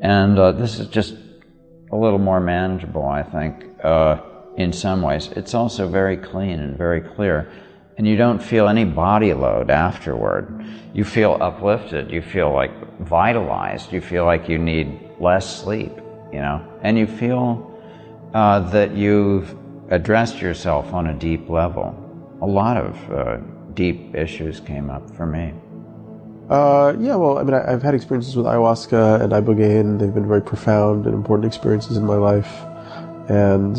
And this is just a little more manageable, I think, in some ways. It's also very clean and very clear. And you don't feel any body load afterward. You feel uplifted. You feel like vitalized. You feel like you need less sleep, And you feel that you've addressed yourself on a deep level. A lot of deep issues came up for me. I've had experiences with ayahuasca and ibogaine. They've been very profound and important experiences in my life, and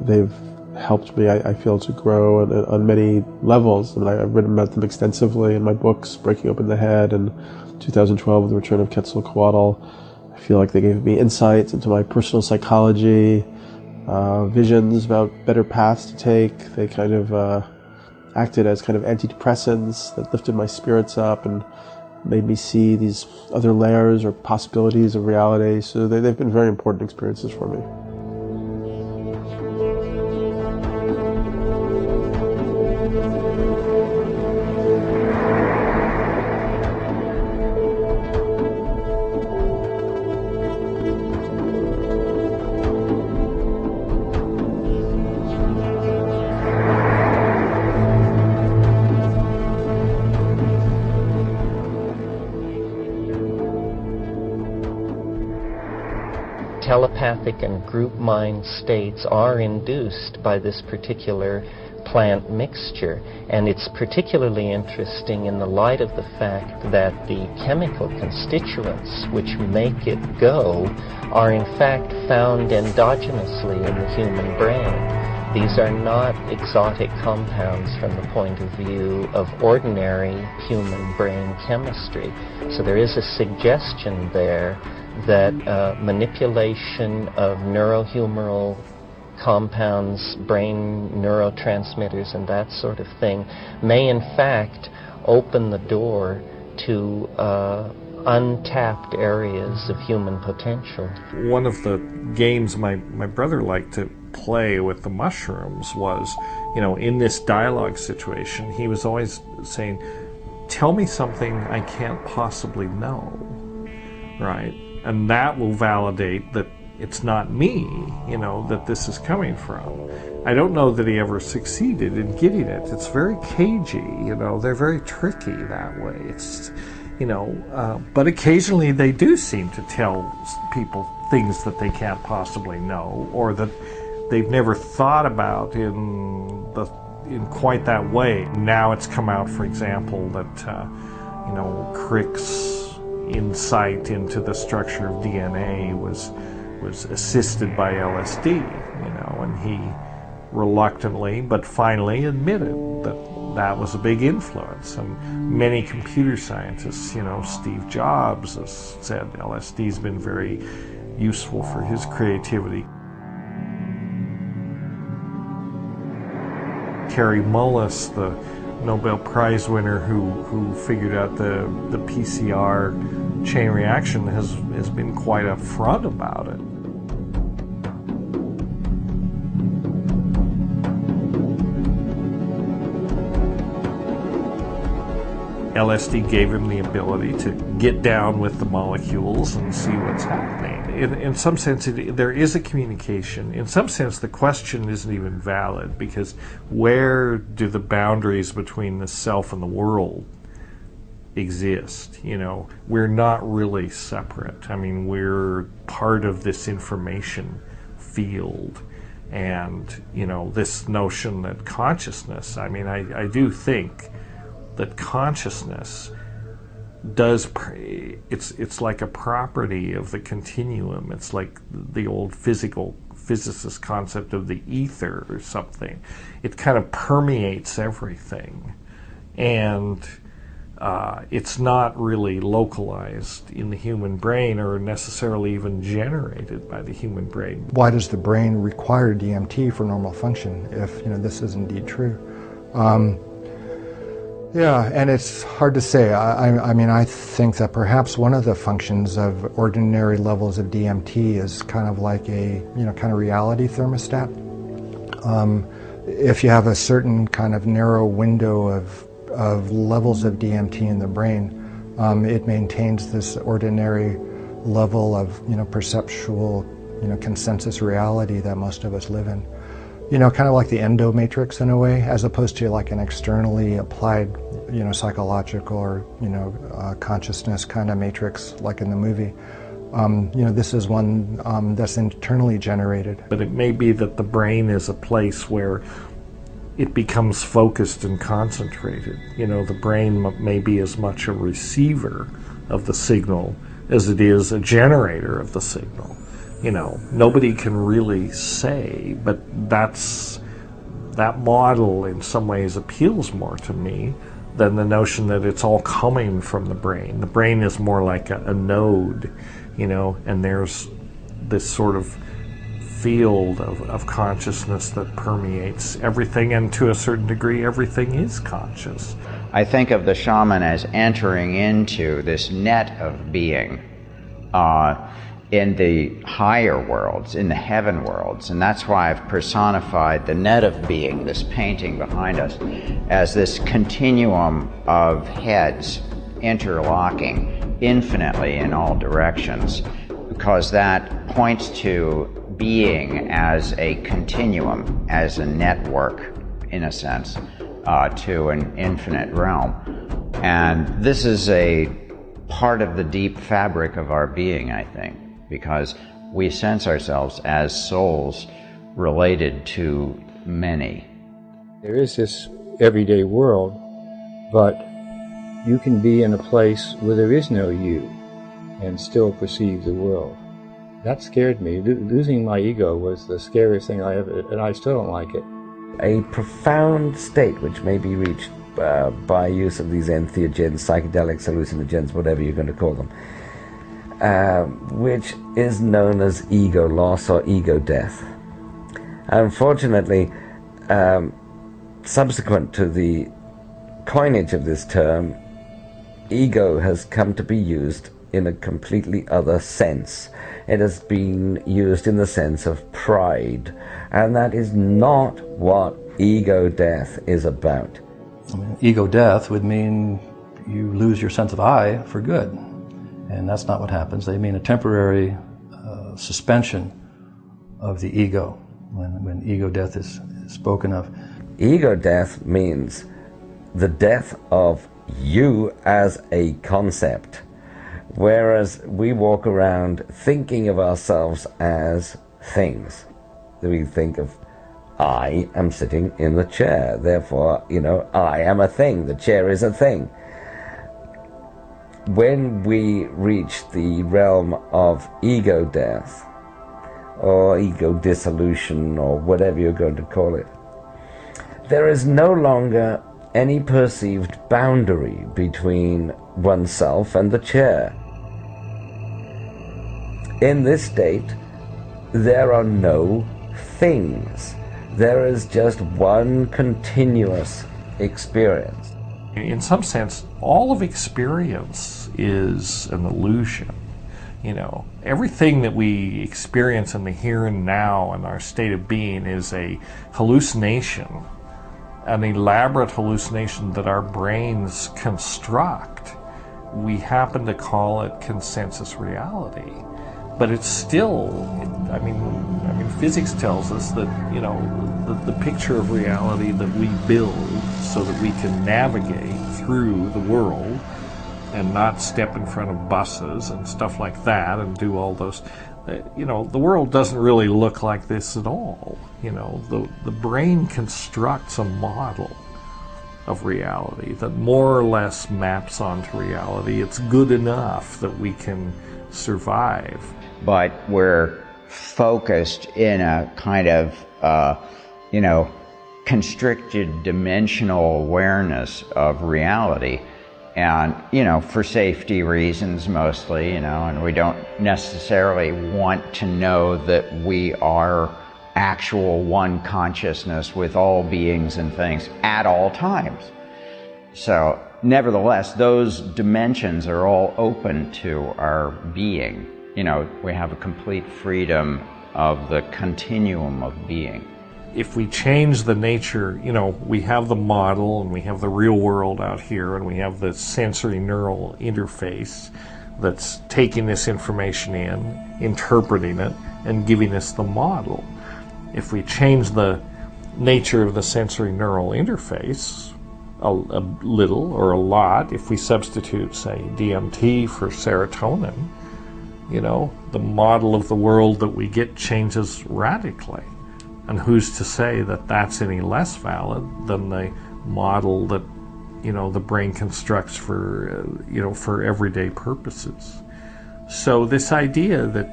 they've helped me, I feel, to grow on many levels. I've written about them extensively in my books, Breaking Open the Head, and 2012, The Return of Quetzalcoatl. I feel like they gave me insights into my personal psychology, visions about better paths to take. They kind of acted as kind of antidepressants that lifted my spirits up and made me see these other layers or possibilities of reality. So they've been very important experiences for me. telepathic and group mind states are induced by this particular plant mixture. And it's particularly interesting in the light of the fact that the chemical constituents which make it go are in fact found endogenously in the human brain. These are not exotic compounds from the point of view of ordinary human brain chemistry. So there is a suggestion there that manipulation of neurohumoral compounds, brain neurotransmitters, and that sort of thing may in fact open the door to untapped areas of human potential. One of the games my brother liked to play with the mushrooms was, in this dialogue situation, he was always saying, tell me something I can't possibly know, right? And that will validate that it's not me, that this is coming from. I don't know that he ever succeeded in getting it. It's very cagey, they're very tricky that way. It's, but occasionally they do seem to tell people things that they can't possibly know, or that they've never thought about in quite that way. Now it's come out, for example, that Crick's insight into the structure of DNA was assisted by LSD, and he reluctantly but finally admitted that was a big influence. And many computer scientists, Steve Jobs has said LSD's been very useful for his creativity. Kary Mullis, the Nobel Prize winner who figured out the PCR chain reaction, has been quite upfront about it. LSD gave him the ability to get down with the molecules and see what's happening. In some sense, there is a communication. In some sense, the question isn't even valid, because where do the boundaries between the self and the world exist? We're not really separate. I mean, we're part of this information field. And, this notion that consciousness, I do think that consciousness it's like a property of the continuum. It's like the old physicist concept of the ether or something. It kind of permeates everything, and it's not really localized in the human brain or necessarily even generated by the human brain. Why does the brain require DMT for normal function if this is indeed true? Yeah, and it's hard to say. I think that perhaps one of the functions of ordinary levels of DMT is kind of like a, kind of reality thermostat. If you have a certain kind of narrow window of levels of DMT in the brain, it maintains this ordinary level of, perceptual, consensus reality that most of us live in. Kind of like the endomatrix in a way, as opposed to like an externally applied, psychological or, consciousness kind of matrix like in the movie. This is one that's internally generated. But it may be that the brain is a place where it becomes focused and concentrated. The brain may be as much a receiver of the signal as it is a generator of the signal. Nobody can really say, but that model in some ways appeals more to me than the notion that it's all coming from the brain. The brain is more like a node, and there's this sort of field of consciousness that permeates everything, and to a certain degree, everything is conscious. I think of the shaman as entering into this net of being in the higher worlds, in the heaven worlds, and that's why I've personified the net of being, this painting behind us, as this continuum of heads interlocking infinitely in all directions, because that points to being as a continuum, as a network, in a sense, to an infinite realm. And this is a part of the deep fabric of our being, I think, because we sense ourselves as souls related to many. There is this everyday world, but you can be in a place where there is no you and still perceive the world. That scared me. Losing my ego was the scariest thing I ever, and I still don't like it. A profound state which may be reached by use of these entheogens, psychedelics, hallucinogens, whatever you're going to call them, which is known as ego loss or ego death. Unfortunately, subsequent to the coinage of this term, ego has come to be used in a completely other sense. It has been used in the sense of pride, and that is not what ego death is about. I mean, ego death would mean you lose your sense of I for good, and that's not what happens. They mean a temporary suspension of the ego when ego death is spoken of. Ego death means the death of you as a concept, whereas we walk around thinking of ourselves as things. We think of, I am sitting in the chair, therefore, I am a thing, the chair is a thing. When we reach the realm of ego death, or ego dissolution, or whatever you're going to call it, there is no longer any perceived boundary between oneself and the chair. In this state, there are no things. There is just one continuous experience. In some sense, all of experience is an illusion. Everything that we experience in the here and now and our state of being is a hallucination, an elaborate hallucination that our brains construct. We happen to call it consensus reality. But it's still, physics tells us that, the picture of reality that we build so that we can navigate through the world and not step in front of buses and stuff like that and do all those, the world doesn't really look like this at all. The brain constructs a model of reality that more or less maps onto reality. It's good enough that we can survive. But we're focused in a kind of, constricted dimensional awareness of reality. And, for safety reasons mostly, and we don't necessarily want to know that we are actual one consciousness with all beings and things at all times. So, nevertheless, those dimensions are all open to our being. We have a complete freedom of the continuum of being. If we change the nature, we have the model and we have the real world out here and we have the sensory neural interface that's taking this information in, interpreting it, and giving us the model. If we change the nature of the sensory neural interface a little or a lot, if we substitute, say, DMT for serotonin, the model of the world that we get changes radically. And who's to say that that's any less valid than the model that, the brain constructs for, for everyday purposes? So this idea that,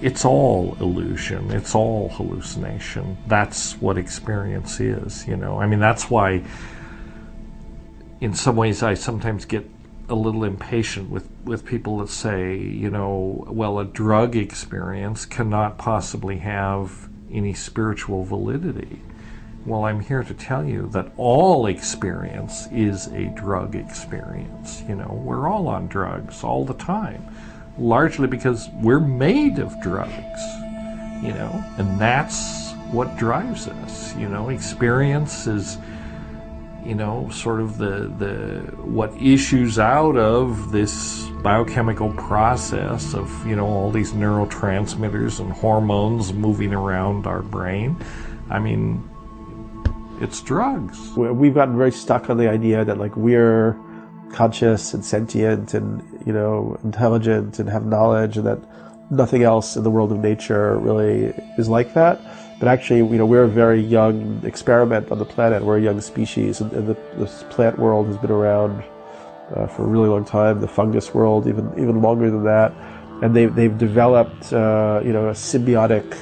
it's all illusion, it's all hallucination. That's what experience is, that's why, in some ways, I sometimes get a little impatient with people that say, a drug experience cannot possibly have any spiritual validity. Well, I'm here to tell you that all experience is a drug experience. We're all on drugs all the time, largely because we're made of drugs, and that's what drives us. Experience is sort of the what issues out of this biochemical process of, all these neurotransmitters and hormones moving around our brain. It's drugs. We've gotten very stuck on the idea that we're conscious and sentient and, you know, intelligent and have knowledge, and that nothing else in the world of nature really is like that. But actually, you know, we're a very young experiment on the planet. We're a young species, and this plant world has been around for a really long time. The fungus world, even longer than that. And they've developed, you know, a symbiotic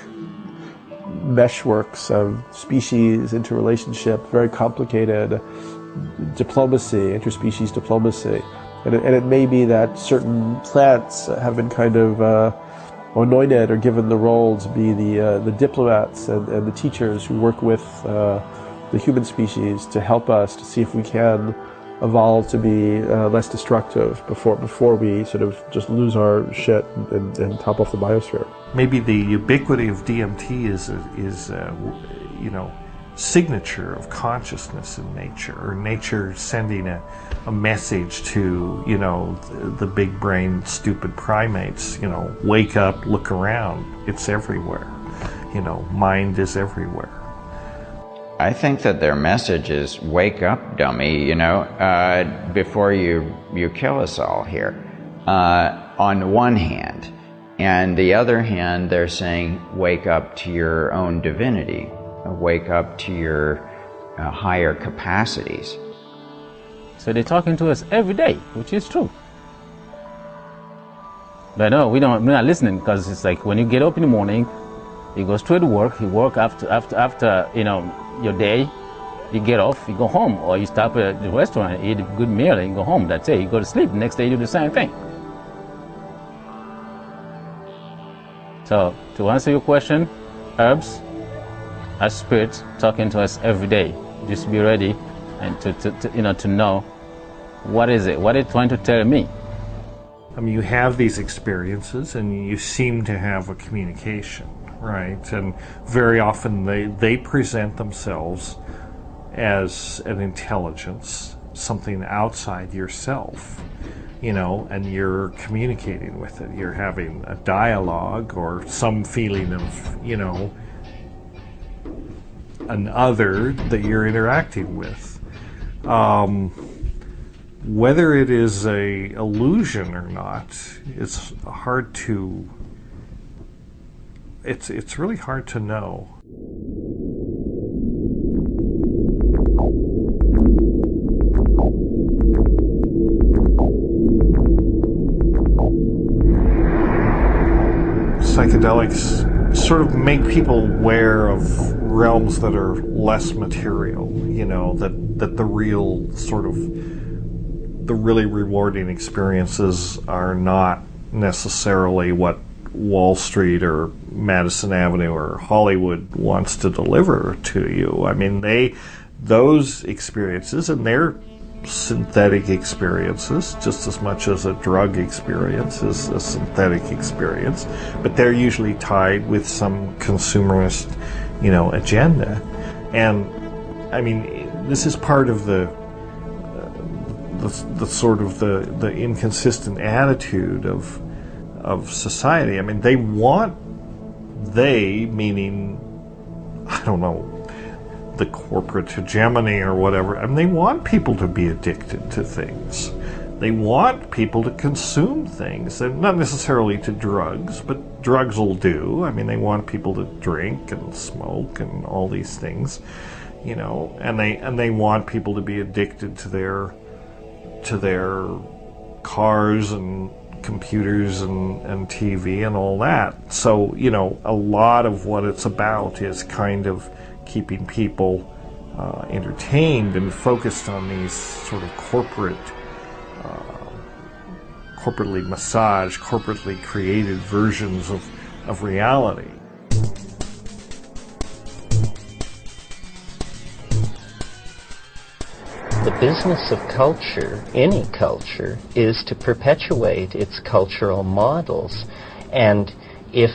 meshworks of species, interrelationship, very complicated diplomacy, interspecies diplomacy. And it may be that certain plants have been kind of anointed or given the role to be the diplomats and the teachers who work with the human species to help us to see if we can evolve to be less destructive before we sort of just lose our shit and top off the biosphere. Maybe the ubiquity of DMT is you know, signature of consciousness in nature, or nature sending a message to, you know, the big brain stupid primates, you know, wake up, look around, it's everywhere, you know, mind is everywhere. I think that their message is wake up, dummy, you know, before you kill us all here, on one hand. And the other hand, they're saying wake up to your own divinity. Wake up to your higher capacities. So they're talking to us every day, which is true. But no, we're not listening, because it's like when you get up in the morning, you go straight to work, you work after you know, your day, you get off, you go home, or you stop at the restaurant, eat a good meal, and you go home. That's it. You go to sleep. The next day you do the same thing. So to answer your question, herbs are spirits talking to us every day. Just be ready and to know what is it, what are they trying to tell me. I mean, you have these experiences and you seem to have a communication, right? And very often they present themselves as an intelligence, something outside yourself, you know, and you're communicating with it. You're having a dialogue or some feeling of, you know, an other that you're interacting with. Whether it is a illusion or not, it's hard to. It's really hard to know. Psychedelics sort of make people aware of realms that are less material, you know, that the real sort of, the really rewarding experiences are not necessarily what Wall Street or Madison Avenue or Hollywood wants to deliver to you. I mean, those experiences, and they're synthetic experiences just as much as a drug experience is a synthetic experience, but they're usually tied with some consumerist, you know, agenda. And I mean, this is part of the sort of the inconsistent attitude of society. I mean, they meaning, I don't know, the corporate hegemony or whatever. I mean, they want people to be addicted to things. They want people to consume things. They're not necessarily to drugs, but drugs will do. I mean, they want people to drink and smoke and all these things, you know, and they want people to be addicted to their cars and computers and TV and all that. So, you know, a lot of what it's about is kind of keeping people entertained and focused on these sort of corporately massaged, corporately created versions of reality. The business of culture, any culture, is to perpetuate its cultural models. And if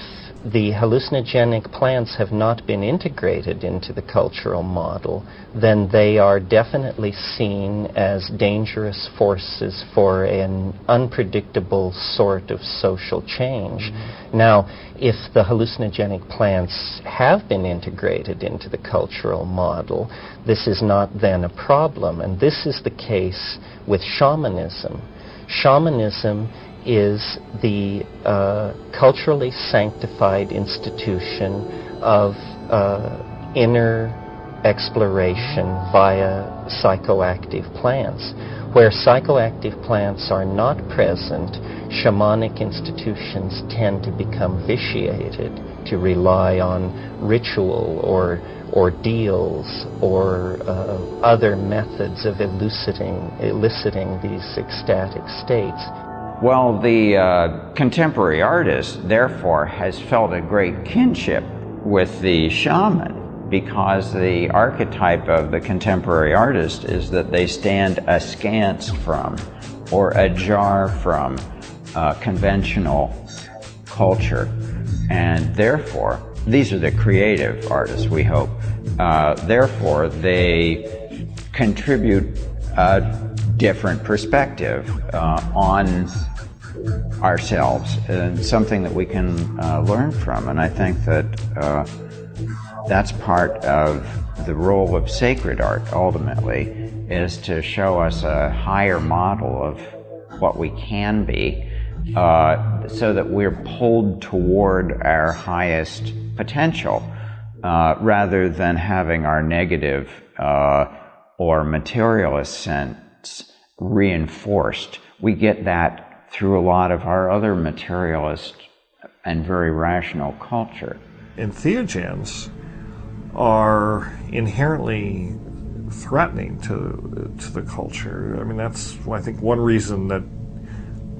the hallucinogenic plants have not been integrated into the cultural model, then they are definitely seen as dangerous forces for an unpredictable sort of social change. Now, if the hallucinogenic plants have been integrated into the cultural model, this is not then a problem, and this is the case with shamanism. Shamanism is the culturally sanctified institution of inner exploration via psychoactive plants. Where psychoactive plants are not present, shamanic institutions tend to become vitiated, to rely on ritual or ordeals or other methods of eliciting these ecstatic states. Well, the contemporary artist, therefore, has felt a great kinship with the shaman, because the archetype of the contemporary artist is that they stand askance from or ajar from conventional culture. And therefore, these are the creative artists, we hope. Therefore, they contribute a different perspective on ourselves, and something that we can learn from. And I think that that's part of the role of sacred art, ultimately, is to show us a higher model of what we can be, so that we're pulled toward our highest potential, rather than having our negative or materialist sense reinforced. We get that through a lot of our other materialist and very rational culture. Entheogens are inherently threatening to the culture. I mean, that's, I think, one reason that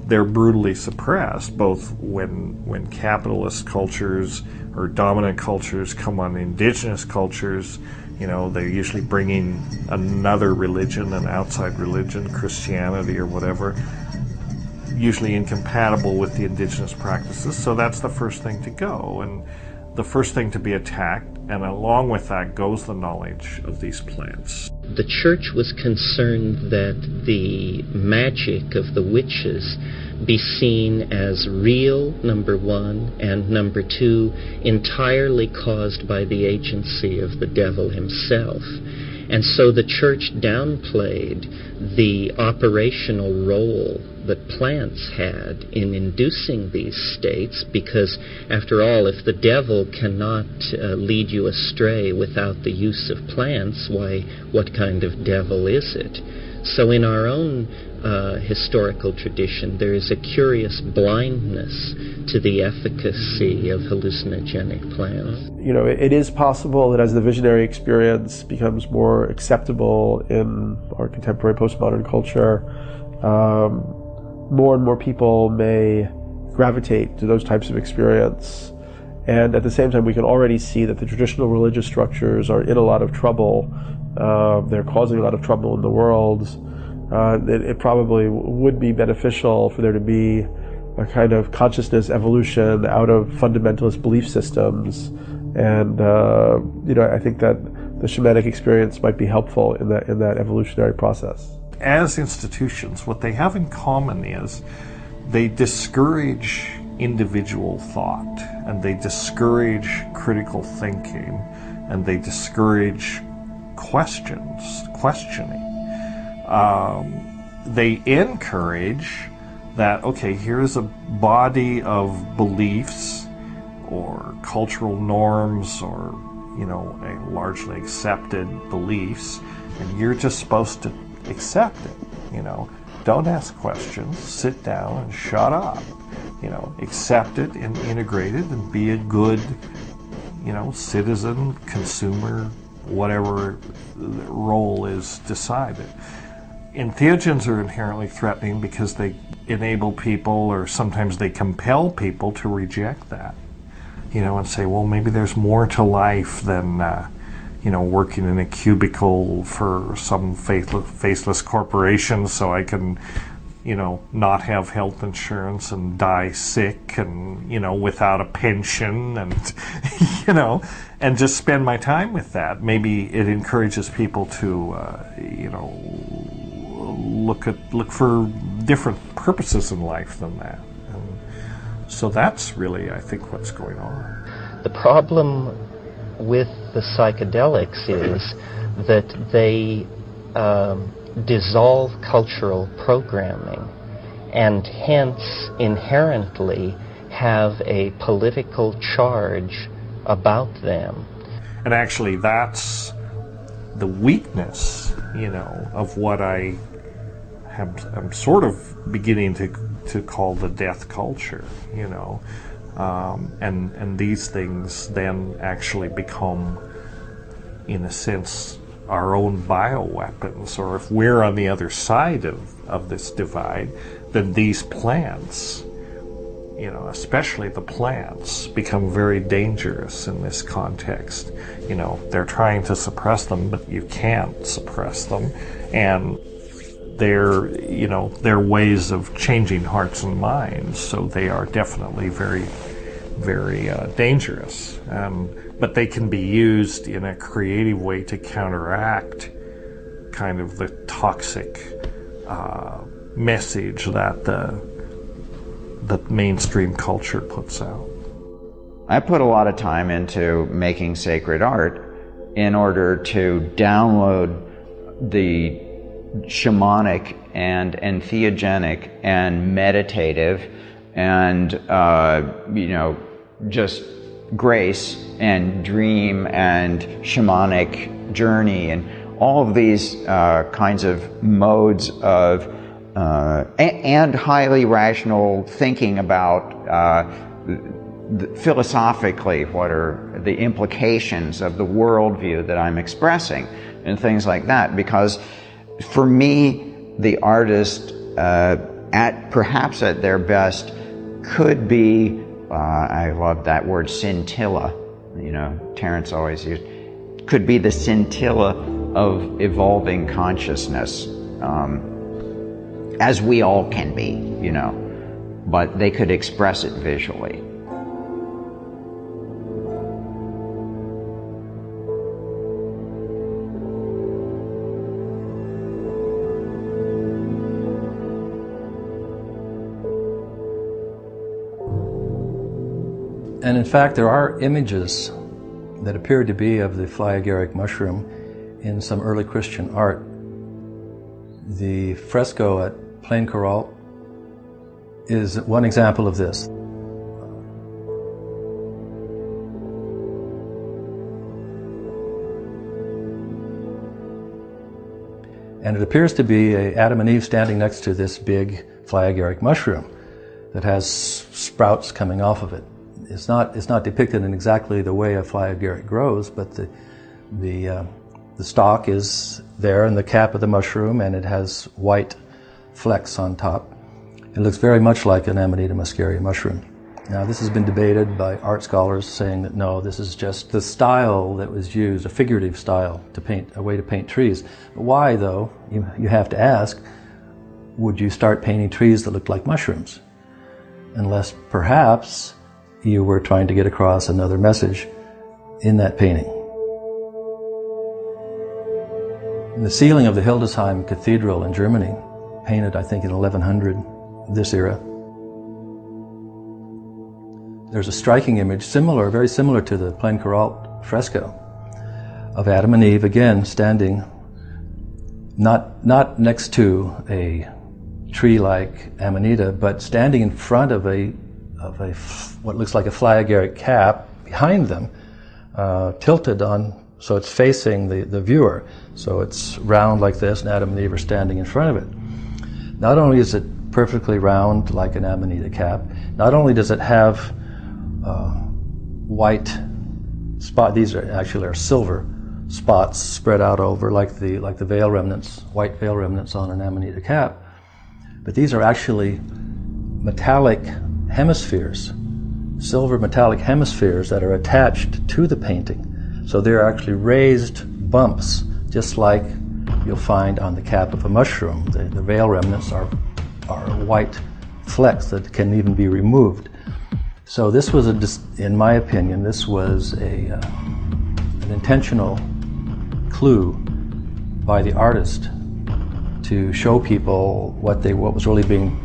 they're brutally suppressed, both when capitalist cultures or dominant cultures come on indigenous cultures. You know, they're usually bringing another religion, an outside religion, Christianity or whatever, usually incompatible with the indigenous practices. So that's the first thing to go, and the first thing to be attacked, and along with that goes the knowledge of these plants. The church was concerned that the magic of the witches be seen as real, number one, and number two, entirely caused by the agency of the devil himself. And so the church downplayed the operational role that plants had in inducing these states, because, after all, if the devil cannot lead you astray without the use of plants, why, what kind of devil is it? So in our own historical tradition, there is a curious blindness to the efficacy of hallucinogenic plants. You know, it is possible that as the visionary experience becomes more acceptable in our contemporary postmodern culture, more and more people may gravitate to those types of experience. And at the same time, we can already see that the traditional religious structures are in a lot of trouble. They're causing a lot of trouble in the world. It probably would be beneficial for there to be a kind of consciousness evolution out of fundamentalist belief systems. And you know, I think that the shamanic experience might be helpful in that evolutionary process. As institutions, what they have in common is they discourage individual thought, and they discourage critical thinking, and they discourage questioning. They encourage that, okay, here's a body of beliefs or cultural norms or, you know, a largely accepted beliefs, and you're just supposed to accept it. You know, don't ask questions, sit down and shut up. You know, accept it and integrate it and be a good, you know, citizen, consumer, whatever the role is decided. Entheogens are inherently threatening because they enable people, or sometimes they compel people, to reject that. You know, and say, well, maybe there's more to life than you know, working in a cubicle for some faceless corporation so I can not have health insurance and die sick and, without a pension and, and just spend my time with that. Maybe it encourages people to, look for different purposes in life than that. And so that's really, I think, what's going on. The problem with the psychedelics is that they dissolve cultural programming and hence inherently have a political charge about them. And actually that's the weakness, of what I'm sort of beginning to call the death culture, and these things then actually become, in a sense, our own bioweapons, or if we're on the other side of this divide, then these plants, especially the plants, become very dangerous in this context. They're trying to suppress them, but you can't suppress them, and they're ways of changing hearts and minds, so they are definitely very, very dangerous. But they can be used in a creative way to counteract kind of the toxic message that the mainstream culture puts out. I put a lot of time into making sacred art in order to download the shamanic and entheogenic and meditative and just grace and dream and shamanic journey and all of these kinds of modes of and highly rational thinking about philosophically what are the implications of the worldview that I'm expressing and things like that. Because for me, the artist perhaps at their best could be, I love that word, scintilla. Terence always used, could be the scintilla of evolving consciousness, as we all can be, but they could express it visually. And in fact, there are images that appear to be of the fly-agaric mushroom in some early Christian art. The fresco at Plain Coral is one example of this. And it appears to be Adam and Eve standing next to this big fly-agaric mushroom that has sprouts coming off of it. It's not depicted in exactly the way a fly-agaric grows, but the stalk is there in the cap of the mushroom, and it has white flecks on top. It looks very much like an Amanita muscaria mushroom. Now, this has been debated by art scholars, saying that no, this is just the style that was used, a figurative style to paint, a way to paint trees. But why, though? You have to ask, would you start painting trees that looked like mushrooms? Unless perhaps you were trying to get across another message in that painting. In the ceiling of the Hildesheim Cathedral in Germany, painted I think in 1100, this era, there's a striking image very similar to the Plain Coral fresco of Adam and Eve, again standing not next to a tree like Amanita, but standing in front of what looks like a fly-agaric cap behind them, tilted on, so it's facing the viewer. So it's round like this, and Adam and Eve are standing in front of it. Not only is it perfectly round like an Amanita cap, not only does it have white spot, these are actually silver spots spread out over like the veil remnants, white veil remnants on an Amanita cap, but these are actually metallic hemispheres, silver metallic hemispheres that are attached to the painting. So they're actually raised bumps, just like you'll find on the cap of a mushroom. The veil remnants are are white flecks that can even be removed. So this was, in my opinion, this was an intentional clue by the artist to show people what was really being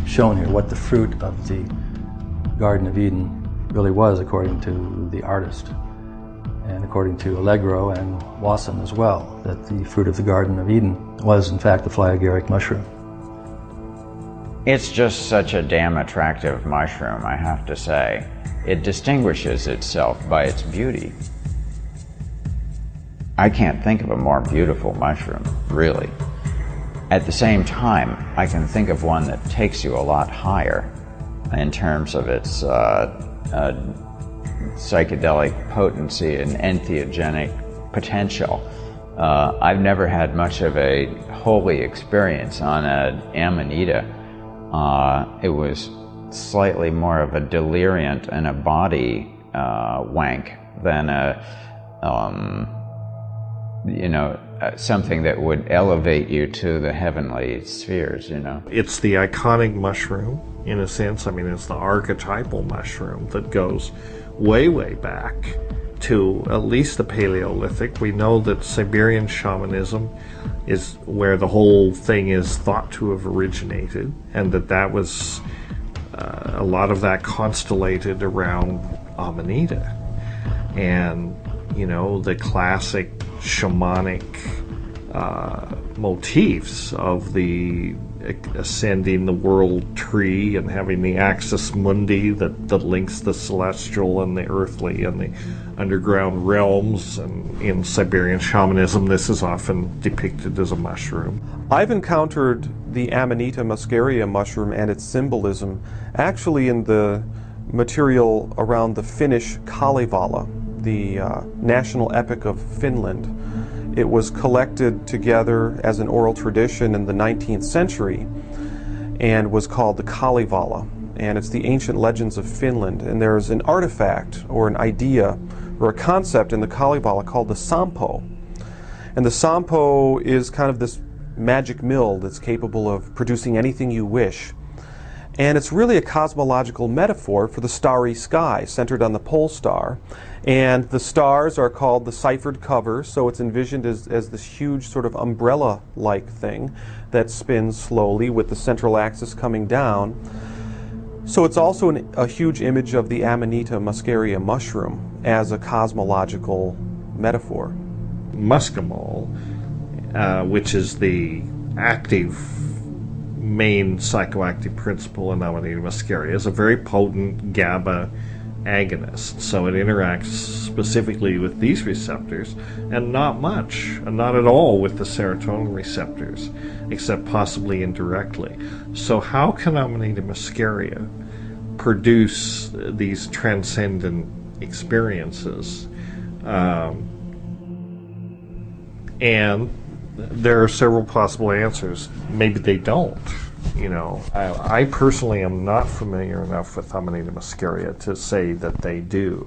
shown here, what the fruit of the Garden of Eden really was, according to the artist, and according to Allegro and Wasson as well, that the fruit of the Garden of Eden was in fact the flyagaric mushroom. It's just such a damn attractive mushroom, I have to say. It distinguishes itself by its beauty. I can't think of a more beautiful mushroom, really. At the same time, I can think of one that takes you a lot higher in terms of its psychedelic potency and entheogenic potential. I've never had much of a holy experience on an Amanita. It was slightly more of a deliriant and a body wank than something that would elevate you to the heavenly spheres, It's the iconic mushroom, in a sense. I mean, it's the archetypal mushroom that goes way, way back to at least the Paleolithic. We know that Siberian shamanism is where the whole thing is thought to have originated, and that was a lot of that constellated around Amanita. And, the classic shamanic motifs of the ascending the world tree and having the axis mundi that links the celestial and the earthly and the underground realms. And in Siberian shamanism, this is often depicted as a mushroom. I've encountered the Amanita muscaria mushroom and its symbolism actually in the material around the Finnish Kalevala, the national epic of Finland. It was collected together as an oral tradition in the 19th century and was called the Kalevala. And it's the ancient legends of Finland. And there's an artifact or an idea or a concept in the Kalevala called the Sampo. And the Sampo is kind of this magic mill that's capable of producing anything you wish. And it's really a cosmological metaphor for the starry sky centered on the pole star. And the stars are called the ciphered cover, so it's envisioned as this huge sort of umbrella-like thing that spins slowly with the central axis coming down. So it's also a huge image of the Amanita muscaria mushroom as a cosmological metaphor. Muscimol, which is the active main psychoactive principle in Amanita muscaria, is a very potent GABA agonist. So it interacts specifically with these receptors and not at all with the serotonin receptors, except possibly indirectly. So how can Amanita muscaria produce these transcendent experiences? And there are several possible answers. Maybe they don't. I personally am not familiar enough with Amanita muscaria to say that they do.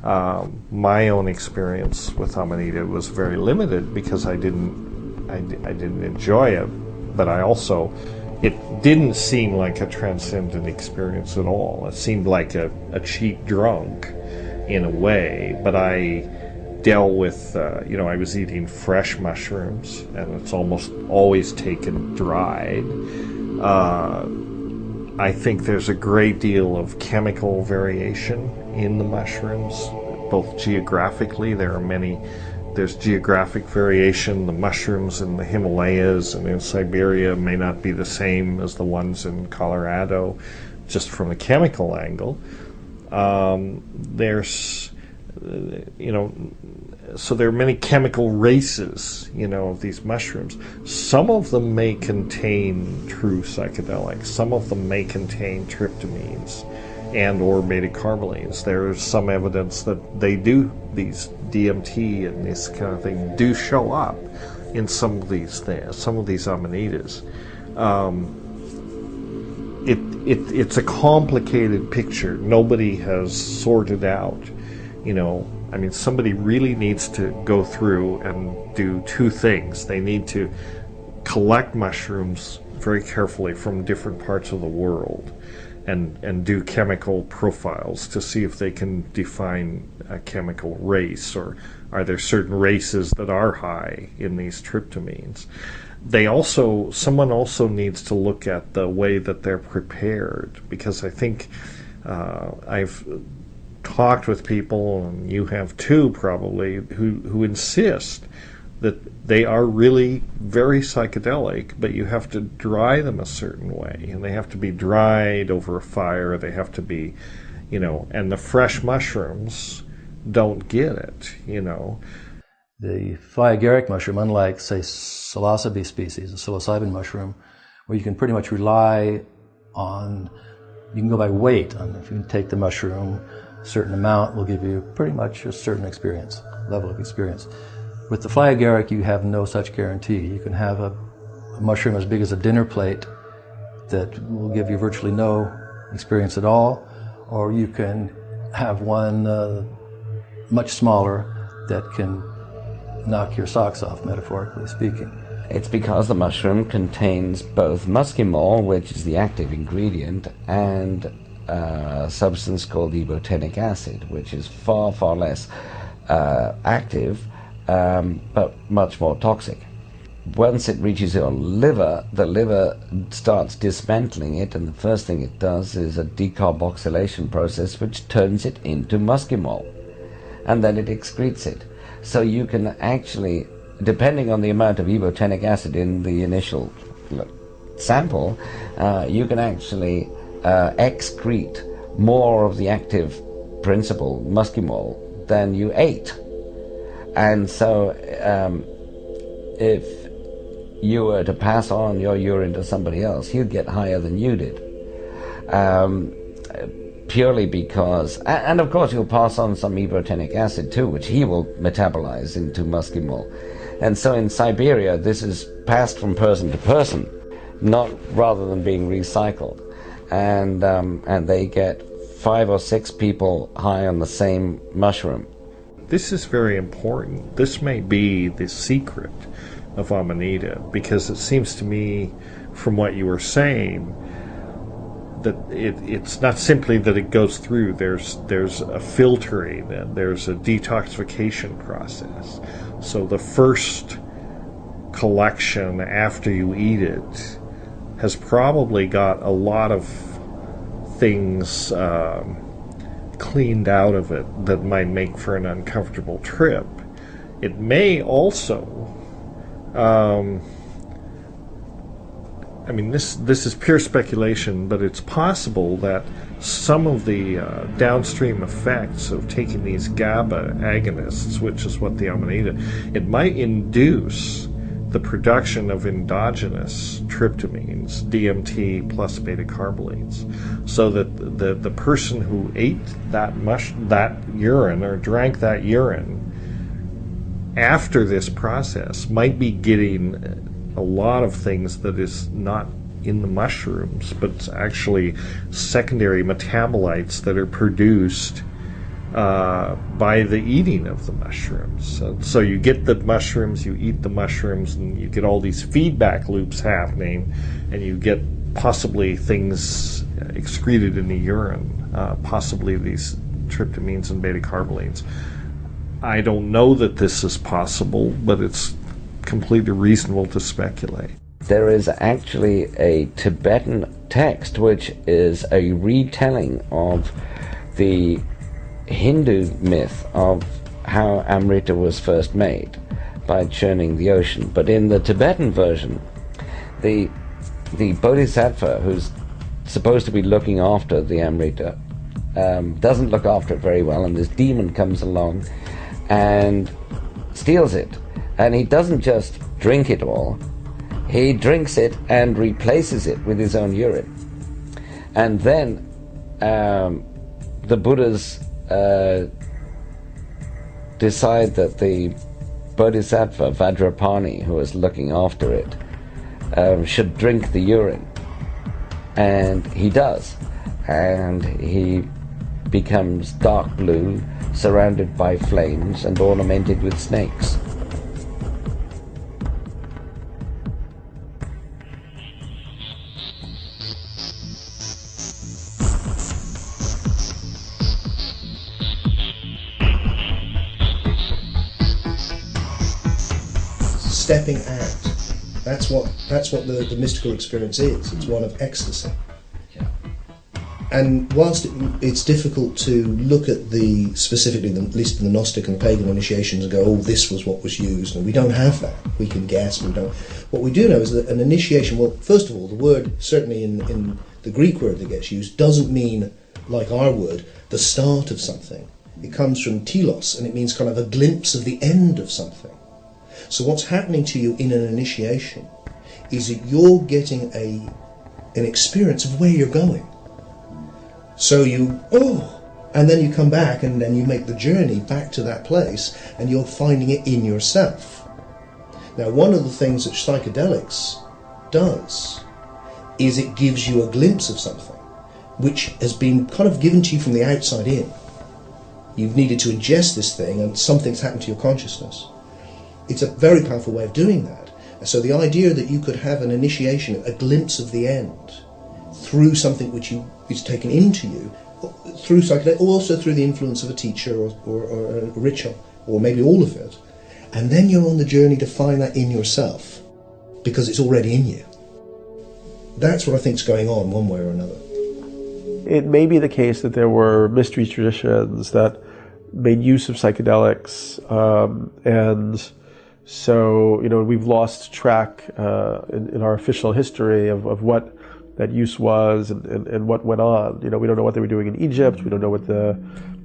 My own experience with Amanita was very limited because I didn't enjoy it, but it didn't seem like a transcendent experience at all. It seemed like a cheap drunk in a way, but I dealt with, I was eating fresh mushrooms, and it's almost always taken dried. I think there's a great deal of chemical variation in the mushrooms, both geographically. There's geographic variation. The mushrooms in the Himalayas and in Siberia may not be the same as the ones in Colorado, just from a chemical angle. So there are many chemical races, of these mushrooms. Some of them may contain true psychedelics. Some of them may contain tryptamines and or beta-carbolines. There's some evidence that they do, these DMT and this kind of thing, do show up in some of these things, some of these amanitas. It's a complicated picture. Nobody has sorted out, somebody really needs to go through and do two things. They need to collect mushrooms very carefully from different parts of the world and do chemical profiles to see if they can define a chemical race, or are there certain races that are high in these tryptamines. Someone also needs to look at the way that they're prepared, because I think I've talked with people, and you have too probably, who insist that they are really very psychedelic, but you have to dry them a certain way, and they have to be dried over a fire, they have to be, and the fresh mushrooms don't get it, The flyagaric mushroom, unlike, say, psilocybe species, the psilocybin mushroom, where you can pretty much rely on, you can go by weight. If you take the mushroom, a certain amount will give you pretty much a certain experience, level of experience. With the flyagaric, you have no such guarantee. You can have a mushroom as big as a dinner plate that will give you virtually no experience at all, or you can have one much smaller that can knock your socks off, metaphorically speaking. It's because the mushroom contains both muscimol, which is the active ingredient, and a substance called ibotenic acid, which is far, far less active, but much more toxic. Once it reaches your liver, the liver starts dismantling it, and the first thing it does is a decarboxylation process which turns it into muscimol, and then it excretes it. So you can actually, depending on the amount of ibotenic acid in the initial sample, you can actually excrete more of the active principle, muscimol, than you ate. And so if you were to pass on your urine to somebody else, you'd get higher than you did. Purely because, and of course you'll pass on some ibotenic acid too, which he will metabolize into muscimol. And so in Siberia, this is passed from person to person, not rather than being recycled. And they get 5 or 6 people high on the same mushroom. This is very important. This may be the secret of Amanita, because it seems to me, from what you were saying, that it's not simply that it goes through. There's a filtering, and there's a detoxification process. So the first collection after you eat it has probably got a lot of things cleaned out of it that might make for an uncomfortable trip. It may also, this is pure speculation, but it's possible that some of the downstream effects of taking these GABA agonists, which is what the Amanita, it might induce the production of endogenous tryptamines, DMT plus beta-carbonates, so that the person who ate that urine or drank that urine after this process might be getting a lot of things that is not in the mushrooms, but it's actually secondary metabolites that are produced by the eating of the mushrooms. So you get the mushrooms, you eat the mushrooms, and you get all these feedback loops happening, and you get possibly things excreted in the urine, possibly these tryptamines and beta-carbonates. I don't know that this is possible, but it's completely reasonable to speculate. There is actually a Tibetan text which is a retelling of the Hindu myth of how Amrita was first made by churning the ocean. But in the Tibetan version, the bodhisattva who's supposed to be looking after the Amrita doesn't look after it very well, and this demon comes along and steals it. And he doesn't just drink it all, he drinks it and replaces it with his own urine. And then the Buddhas decide that the bodhisattva Vajrapani, who is looking after it, should drink the urine. And he does. And he becomes dark blue, surrounded by flames and ornamented with snakes. stepping out. That's what the mystical experience is. It's one of ecstasy. And whilst it's difficult to look at specifically, at least the Gnostic and pagan initiations, and go, oh, this was what was used, and we don't have that. We can guess, we don't. What we do know is that an initiation, well, first of all, the word, certainly in the Greek word that gets used, doesn't mean, like our word, the start of something. It comes from telos, and it means kind of a glimpse of the end of something. So what's happening to you in an initiation is that you're getting an experience of where you're going. So and then you come back and then you make the journey back to that place and you're finding it in yourself. Now, one of the things that psychedelics does is it gives you a glimpse of something which has been kind of given to you from the outside in. You've needed to ingest this thing and something's happened to your consciousness. It's a very powerful way of doing that. So the idea that you could have an initiation, a glimpse of the end, through something which is taken into you, through psychedelics, or also through the influence of a teacher or a ritual, or maybe all of it, and then you're on the journey to find that in yourself, because it's already in you. That's what I think is going on one way or another. It may be the case that there were mystery traditions that made use of psychedelics, and so, we've lost track in our official history of what that use was and what went on. We don't know what they were doing in Egypt. We don't know what the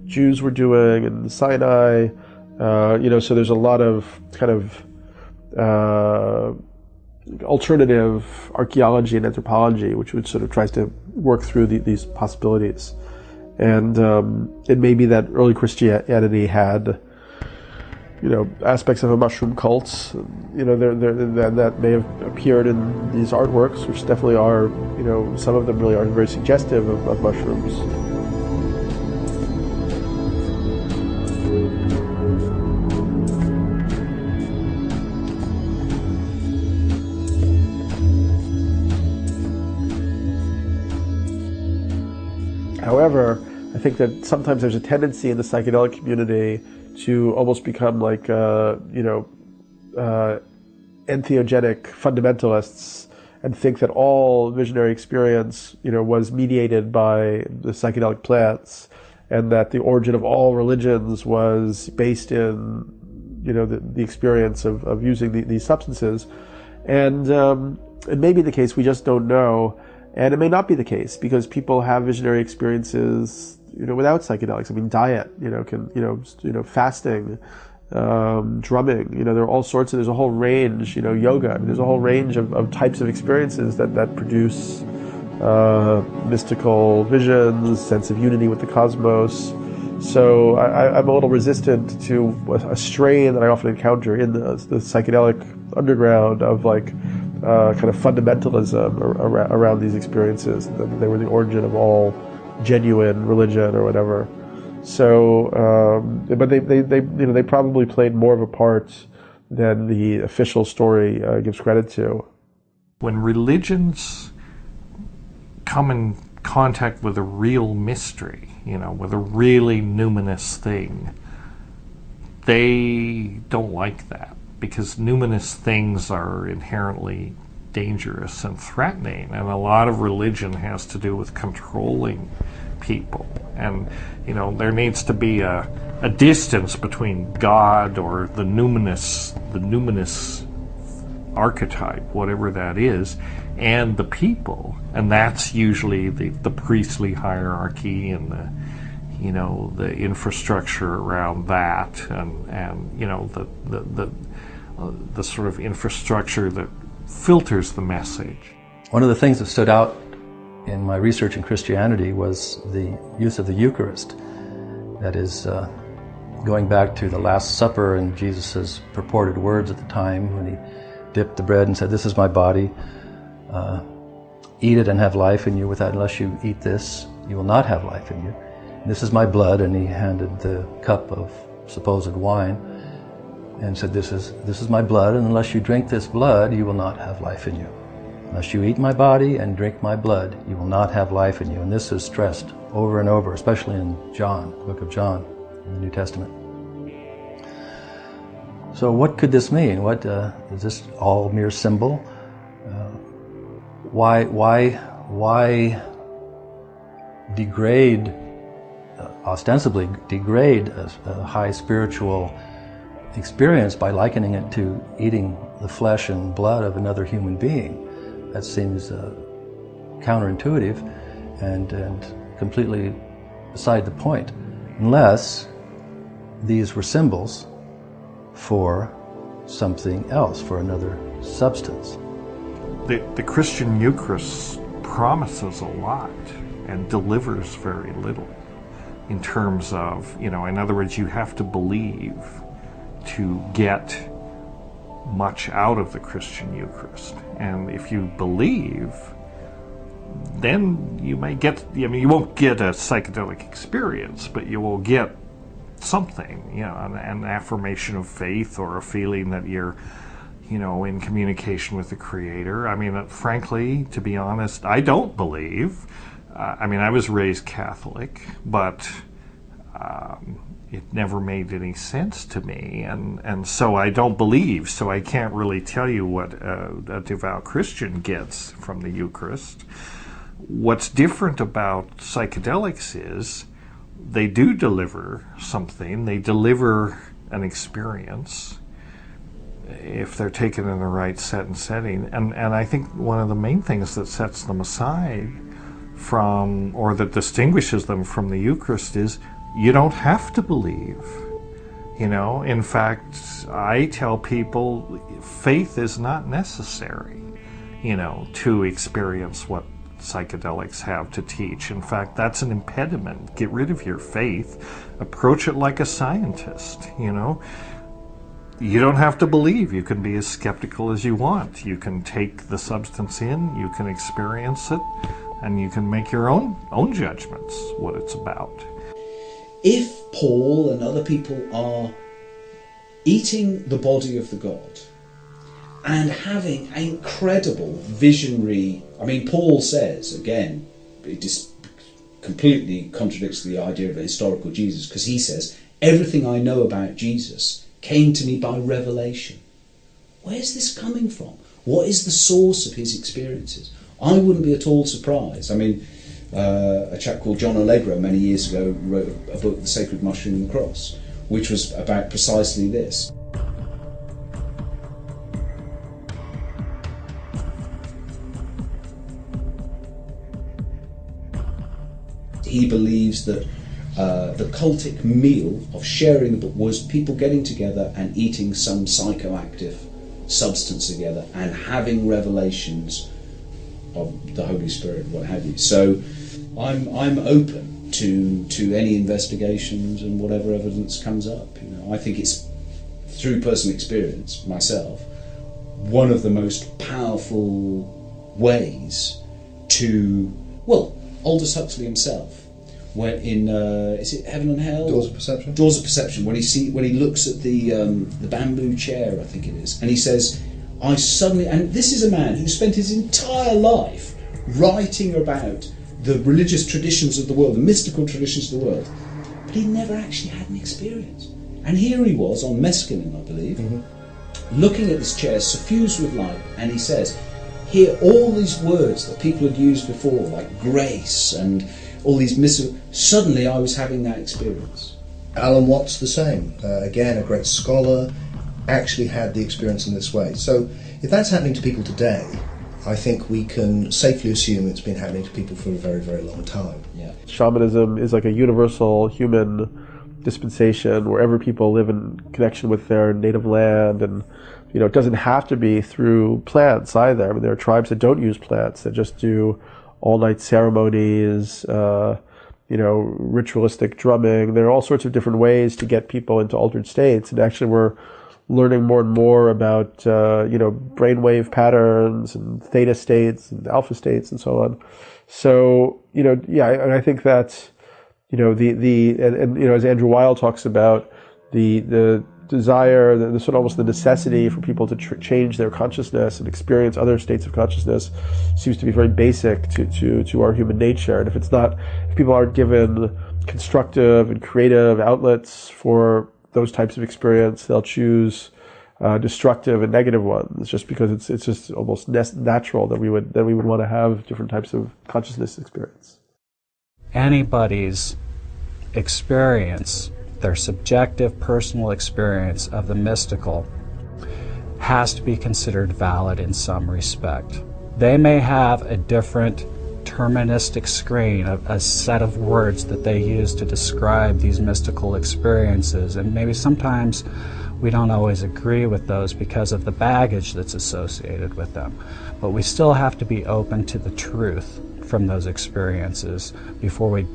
Jews were doing in Sinai. So there's a lot of kind of alternative archaeology and anthropology, which sort of tries to work through these possibilities. And it may be that early Christianity had aspects of a mushroom cult, that may have appeared in these artworks, which definitely are, some of them really are very suggestive of mushrooms. However, I think that sometimes there's a tendency in the psychedelic community to almost become like, entheogenic fundamentalists and think that all visionary experience, was mediated by the psychedelic plants, and that the origin of all religions was based in, the experience of using these substances. And it may be the case, we just don't know. And it may not be the case, because people have visionary experiences without psychedelics. I mean, diet, fasting, drumming, there are all sorts of, there's a whole range, yoga, there's a whole range of types of experiences that produce mystical visions, sense of unity with the cosmos. So I'm a little resistant to a strain that I often encounter in the psychedelic underground of kind of fundamentalism around these experiences, that they were the origin of all genuine religion or whatever. So, but they probably played more of a part than the official story gives credit to. When religions come in contact with a real mystery, with a really numinous thing, they don't like that, because numinous things are inherently dangerous and threatening, and a lot of religion has to do with controlling people, and there needs to be a distance between God or the numinous archetype, whatever that is, and the people, and that's usually the priestly hierarchy and the infrastructure around that, and the sort of infrastructure that filters the message. One of the things that stood out in my research in Christianity was the use of the Eucharist. That is, going back to the Last Supper and Jesus' purported words at the time when he dipped the bread and said, "This is my body, eat it and have life in you. Unless you eat this, you will not have life in you. This is my blood," and he handed the cup of supposed wine and said, this is my blood, and unless you drink this blood, you will not have life in you. Unless you eat my body and drink my blood, you will not have life in you. And this is stressed over and over, especially in John, the book of John, in the New Testament. So what could this mean? What is this all mere symbol? Why degrade, ostensibly degrade a high spiritual experience by likening it to eating the flesh and blood of another human being? That seems counterintuitive and completely beside the point, unless these were symbols for something else, for another substance. The Christian Eucharist promises a lot and delivers very little in terms of, in other words, you have to believe to get much out of the Christian Eucharist. And if you believe, then you may get, you won't get a psychedelic experience, but you will get something, an affirmation of faith or a feeling that you're, in communication with the Creator. Frankly, to be honest, I don't believe. I was raised Catholic, but it never made any sense to me, and so I don't believe, so I can't really tell you what a devout Christian gets from the Eucharist. What's different about psychedelics is they do deliver something. They deliver an experience if they're taken in the right set and setting. And I think one of the main things that sets them aside from, or that distinguishes them from the Eucharist, is you don't have to believe. In fact, I tell people faith is not necessary, to experience what psychedelics have to teach. In fact, that's an impediment. Get rid of your faith. Approach it like a scientist, You don't have to believe. You can be as skeptical as you want. You can take the substance in, you can experience it, and you can make your own judgments what it's about. If Paul and other people are eating the body of the God and having an incredible visionary, Paul says, again, it just completely contradicts the idea of a historical Jesus, because he says, everything I know about Jesus came to me by revelation. Where's this coming from? What is the source of his experiences? I wouldn't be at all surprised. A chap called John Allegro many years ago wrote a book, The Sacred Mushroom and the Cross, which was about precisely this. He believes that the cultic meal of sharing the book was people getting together and eating some psychoactive substance together and having revelations of the Holy Spirit, what have you. So I'm open to any investigations and whatever evidence comes up. I think it's, through personal experience myself, one of the most powerful ways to, Aldous Huxley himself, when in is it Heaven and Hell? Doors of Perception. Doors of Perception. When he looks at the bamboo chair, I think it is, and he says, I suddenly, and this is a man who spent his entire life writing about the religious traditions of the world, the mystical traditions of the world, but he never actually had an experience. And here he was on mescaline, I believe, looking at this chair suffused with light, and he says, here all these words that people had used before, like grace and all these suddenly I was having that experience. Alan Watts the same, again a great scholar, actually had the experience in this way. So if that's happening to people today, I think we can safely assume it's been happening to people for a very, very long time. Yeah. Shamanism is like a universal human dispensation wherever people live in connection with their native land, and it doesn't have to be through plants either. There are tribes that don't use plants, that just do all-night ceremonies, ritualistic drumming. There are all sorts of different ways to get people into altered states, and actually we're learning more and more about brainwave patterns and theta states and alpha states and so on. So I think that as Andrew Weil talks about, the desire, the sort of almost the necessity for people to change their consciousness and experience other states of consciousness seems to be very basic to our human nature. And if people aren't given constructive and creative outlets for those types of experience, they'll choose destructive and negative ones, just because it's just almost natural that we would want to have different types of consciousness experience. Anybody's experience, their subjective personal experience of the mystical, has to be considered valid in some respect. They may have a different terministic screen, a set of words that they use to describe these mystical experiences, and maybe sometimes we don't always agree with those because of the baggage that's associated with them. But we still have to be open to the truth from those experiences before we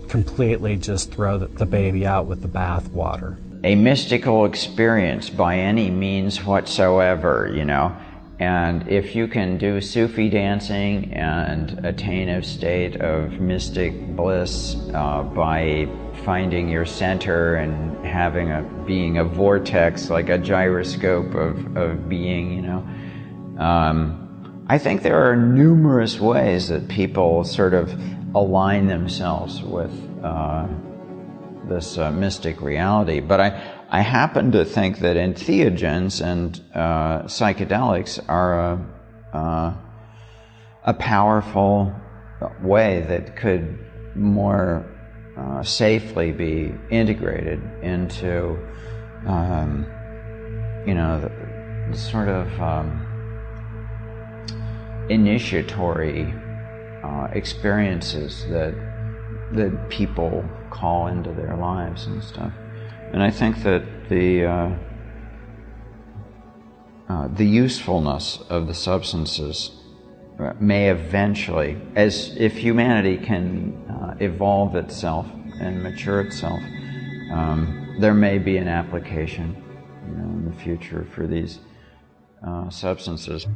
completely just throw the baby out with the bathwater. A mystical experience by any means whatsoever, you know. And if you can do Sufi dancing and attain a state of mystic bliss by finding your center and being a vortex, like a gyroscope of being, you know. I think there are numerous ways that people sort of align themselves with this mystic reality. But I happen to think that entheogens and psychedelics are a powerful way that could more safely be integrated into, you know, the sort of initiatory experiences that people call into their lives and stuff. And I think that the usefulness of the substances may eventually, as if humanity can evolve itself and mature itself, there may be an application, you know, in the future for these substances.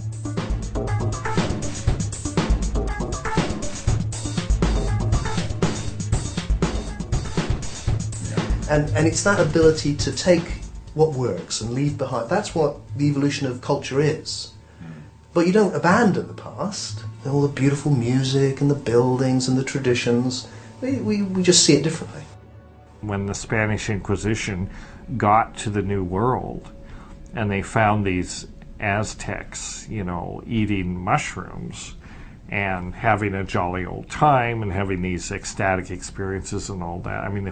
And it's that ability to take what works and leave behind. That's what the evolution of culture is. But you don't abandon the past, all the beautiful music and the buildings and the traditions. We just see it differently. When the Spanish Inquisition got to the New World and they found these Aztecs, you know, eating mushrooms and having a jolly old time and having these ecstatic experiences and all that, I mean,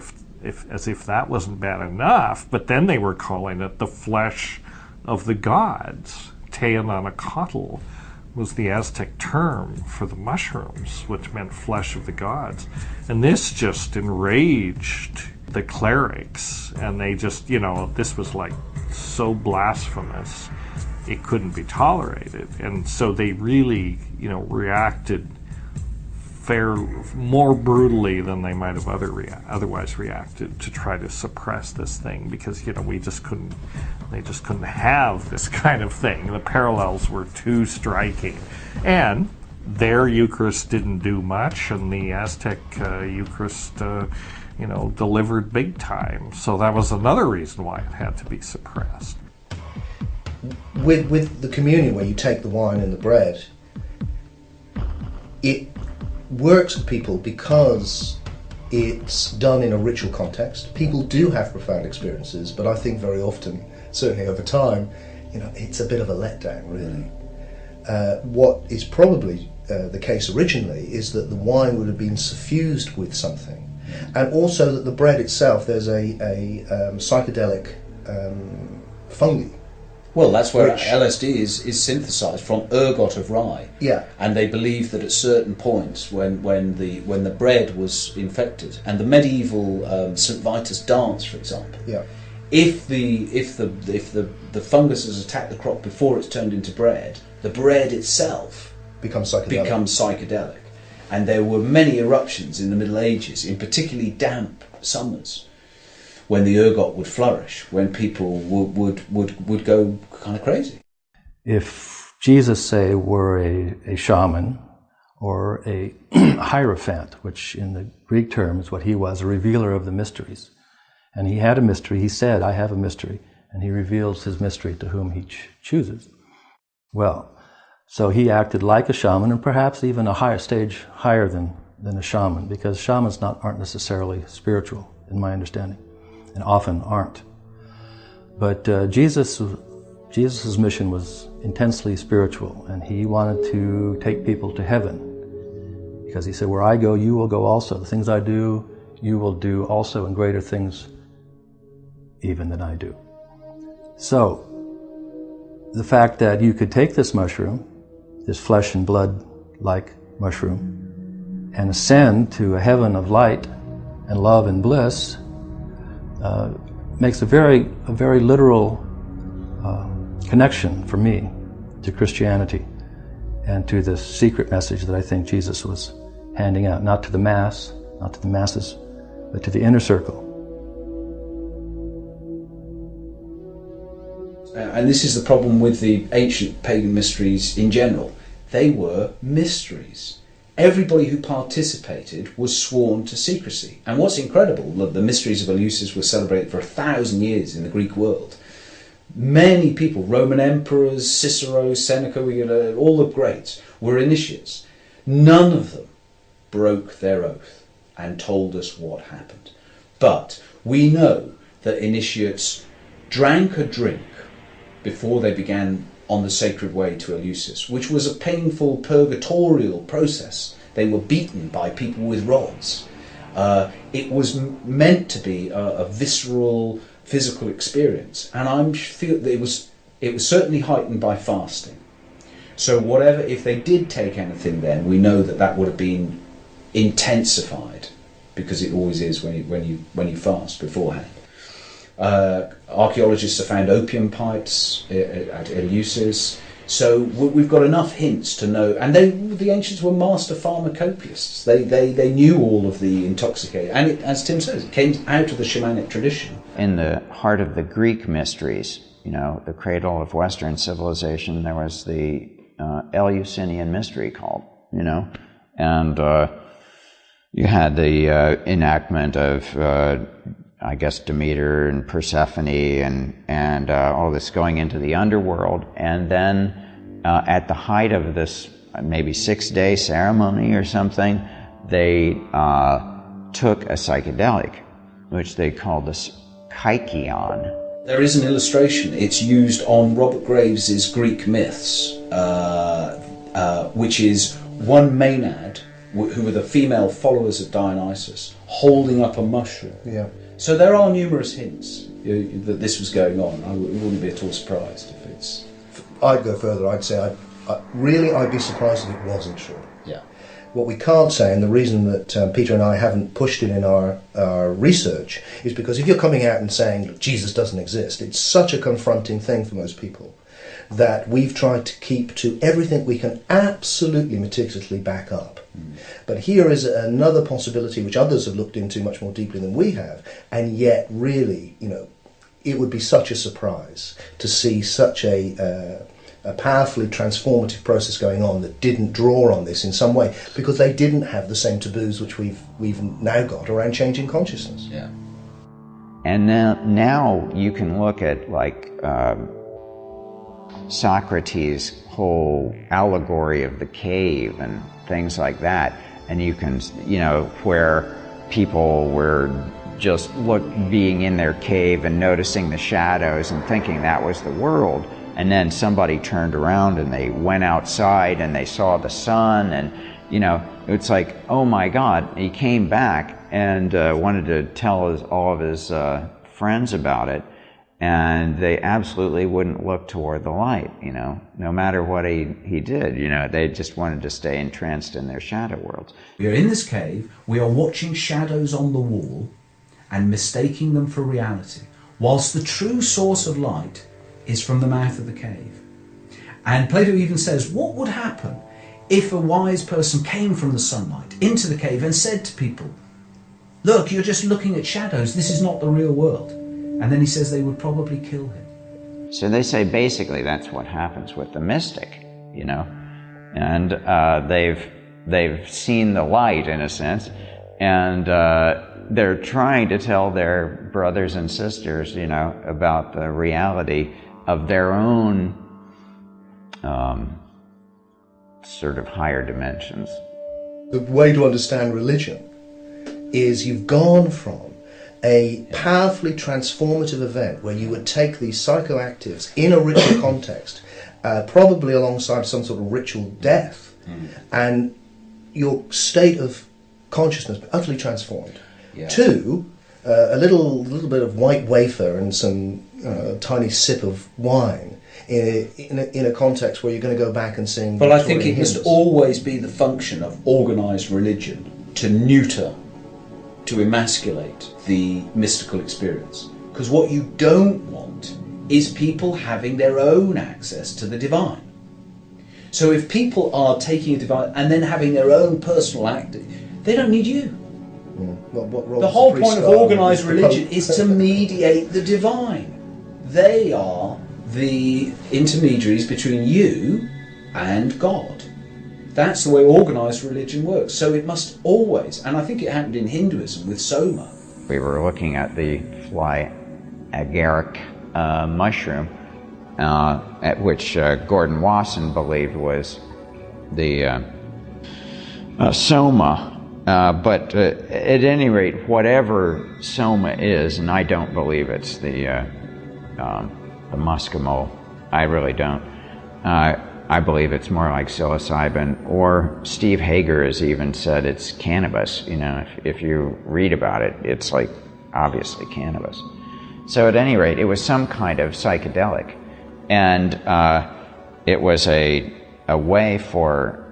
as if that wasn't bad enough, but then they were calling it the flesh of the gods. Teonanacatl was the Aztec term for the mushrooms, which meant flesh of the gods. And this just enraged the clerics, and they just, you know, this was like so blasphemous, it couldn't be tolerated. And so they really, you know, reacted more brutally than they might have otherwise reacted to try to suppress this thing, because, you know, they just couldn't have this kind of thing. The parallels were too striking. And their Eucharist didn't do much, and the Aztec Eucharist, you know, delivered big time. So that was another reason why it had to be suppressed. With the communion, where you take the wine and the bread, it works for people because it's done in a ritual context. People do have profound experiences, but I think very often, certainly over time, you know, it's a bit of a letdown, really. What is probably the case originally is that the wine would have been suffused with something, and also that the bread itself, there's a psychedelic fungi. Well, that's where LSD is synthesized from ergot of rye. Yeah. And they believe that at certain points, when the bread was infected, and the medieval St. Vitus dance, for example, yeah, if the fungus has attacked the crop before it's turned into bread, the bread itself becomes psychedelic. And there were many eruptions in the Middle Ages, in particularly damp summers, when the ergot would flourish, when people would go kind of crazy. If Jesus, say, were a shaman or a hierophant, which in the Greek term is what he was, a revealer of the mysteries, and he had a mystery, he said, I have a mystery, and he reveals his mystery to whom he chooses. Well, so he acted like a shaman, and perhaps even a higher stage higher than a shaman, because shamans aren't necessarily spiritual, in my understanding, and often aren't. But Jesus Jesus' mission was intensely spiritual, and he wanted to take people to heaven. Because he said, where I go, you will go also. The things I do, you will do also, and greater things even than I do. So, the fact that you could take this mushroom, this flesh and blood-like mushroom, and ascend to a heaven of light and love and bliss makes a very literal connection for me to Christianity and to this secret message that I think Jesus was handing out, not to the mass, not to the masses, but to the inner circle. And this is the problem with the ancient pagan mysteries in general. They were mysteries. Everybody who participated was sworn to secrecy. And what's incredible, the mysteries of Eleusis were celebrated for 1,000 years in the Greek world. Many people, Roman emperors, Cicero, Seneca, all the greats, were initiates. None of them broke their oath and told us what happened. But we know that initiates drank a drink before they began on the sacred way to Eleusis, which was a painful purgatorial process. They were beaten by people with rods. It was meant to be a visceral, physical experience, and I feel that it was certainly heightened by fasting. So whatever, if they did take anything, then we know that would have been intensified, because it always is when you fast beforehand. Archaeologists have found opium pipes at Eleusis, so we've got enough hints to know. And the ancients were master pharmacopists. They knew all of the intoxicating, and as Tim says, it came out of the shamanic tradition. In the heart of the Greek mysteries, the cradle of Western civilization, there was the Eleusinian mystery cult, and you had the enactment of I guess Demeter and Persephone and all this going into the underworld, and then at the height of this maybe 6-day ceremony or something, they took a psychedelic, which they called the kykeon. There is an illustration. It's used on Robert Graves's Greek myths, which is one Maenad, who were the female followers of Dionysus, holding up a mushroom. Yeah. So there are numerous hints that this was going on. I wouldn't be at all surprised if it's... I'd go further. I'd say I'd be surprised if it wasn't true. Yeah. What we can't say, and the reason that Peter and I haven't pushed it in our research, is because if you're coming out and saying, look, Jesus doesn't exist, it's such a confronting thing for most people that we've tried to keep to everything we can absolutely meticulously back up. But here is another possibility which others have looked into much more deeply than we have, and yet really, it would be such a surprise to see such a powerfully transformative process going on that didn't draw on this in some way, because they didn't have the same taboos which we've now got around changing consciousness. Yeah. And now you can look at Socrates' whole allegory of the cave and things like that, and you can, where people were just being in their cave and noticing the shadows and thinking that was the world, and then somebody turned around and they went outside and they saw the sun, and it's like, oh my God. He came back and wanted to tell all of his friends about it, and they absolutely wouldn't look toward the light, no matter what he did, they just wanted to stay entranced in their shadow worlds. We are in this cave, we are watching shadows on the wall and mistaking them for reality, whilst the true source of light is from the mouth of the cave. And Plato even says, what would happen if a wise person came from the sunlight into the cave and said to people, look, you're just looking at shadows, this is not the real world? And then he says they would probably kill him. So they say basically that's what happens with the mystic, and they've seen the light in a sense, and they're trying to tell their brothers and sisters, about the reality of their own sort of higher dimensions. The way to understand religion is you've gone from a powerfully transformative event where you would take these psychoactives in a ritual context, probably alongside some sort of ritual death, and your state of consciousness utterly transformed. Yeah. To a little bit of white wafer and some tiny sip of wine in a context where you're going to go back and sing. Well, I think it hymns. must always be the function of organised religion to neuter, to emasculate the mystical experience. Because what you don't want is people having their own access to the divine. So if people are taking a divine and then having their own personal act, they don't need you. What the whole point of organised religion is to mediate the divine. They are the intermediaries between you and God. That's the way organised religion works. So it must always, and I think it happened in Hinduism with Soma. We were looking at the fly agaric mushroom, at which Gordon Wasson believed was the Soma. But at any rate, whatever Soma is, and I don't believe it's the Muskimo, I really don't. I believe it's more like psilocybin, or Steve Hager has even said it's cannabis. You know, if you read about it, it's like obviously cannabis. So at any rate, it was some kind of psychedelic, and it was a way for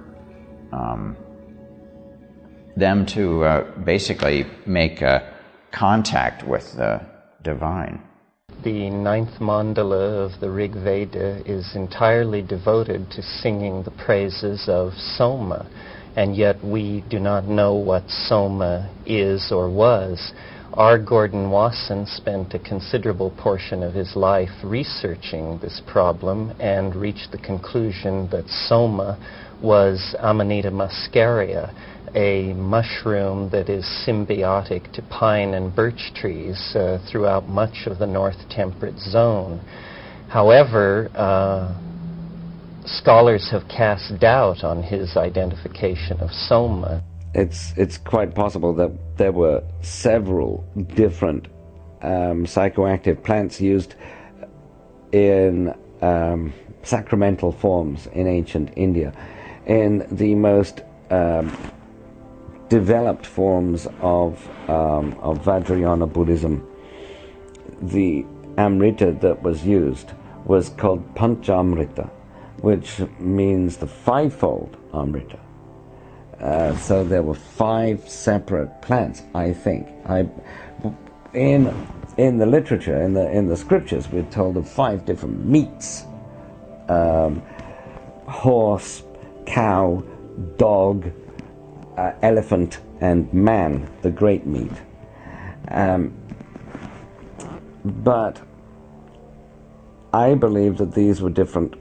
them to basically make contact with the divine. The ninth mandala of the Rig Veda is entirely devoted to singing the praises of Soma, and yet we do not know what Soma is or was. R. Gordon Wasson spent a considerable portion of his life researching this problem and reached the conclusion that Soma was Amanita muscaria, a mushroom that is symbiotic to pine and birch trees throughout much of the North Temperate Zone. However, scholars have cast doubt on his identification of Soma. It's quite possible that there were several different psychoactive plants used in sacramental forms in ancient India. In the most developed forms of Vajrayana Buddhism, the amrita that was used was called Panchamrita, which means the fivefold amrita. So there were 5 separate plants, I think. In the literature, in the scriptures, we're told of 5 different meats: horse, cow, dog, elephant, and man, the great meat. But I believe that these were different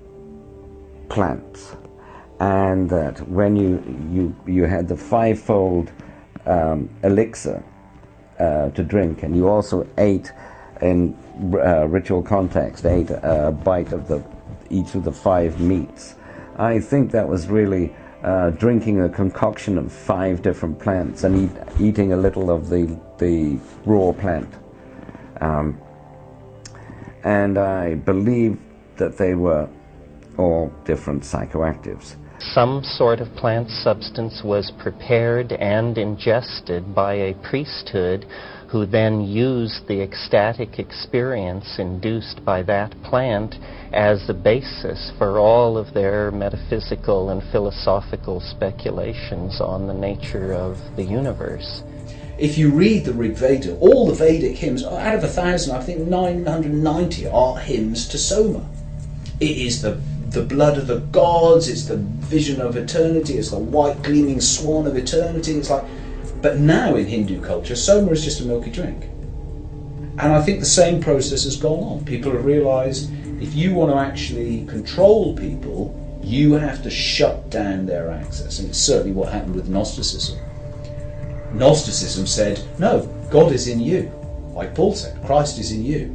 plants, and that when you had the fivefold elixir to drink, and you also ate in ritual context, ate a bite of each of the 5 meats, I think that was really drinking a concoction of 5 different plants and eating a little of the raw plant. And I believe that they were all different psychoactives. Some sort of plant substance was prepared and ingested by a priesthood who then used the ecstatic experience induced by that plant as the basis for all of their metaphysical and philosophical speculations on the nature of the universe. If you read the Rig Veda, all the Vedic hymns, out of 1,000, I think 990 are hymns to Soma. It is the blood of the gods, it's the vision of eternity, it's the white gleaming swan of eternity. It's like, but now in Hindu culture, Soma is just a milky drink. And I think the same process has gone on. People have realised if you want to actually control people, you have to shut down their access. And it's certainly what happened with Gnosticism. Gnosticism said, no, God is in you. Like Paul said, Christ is in you.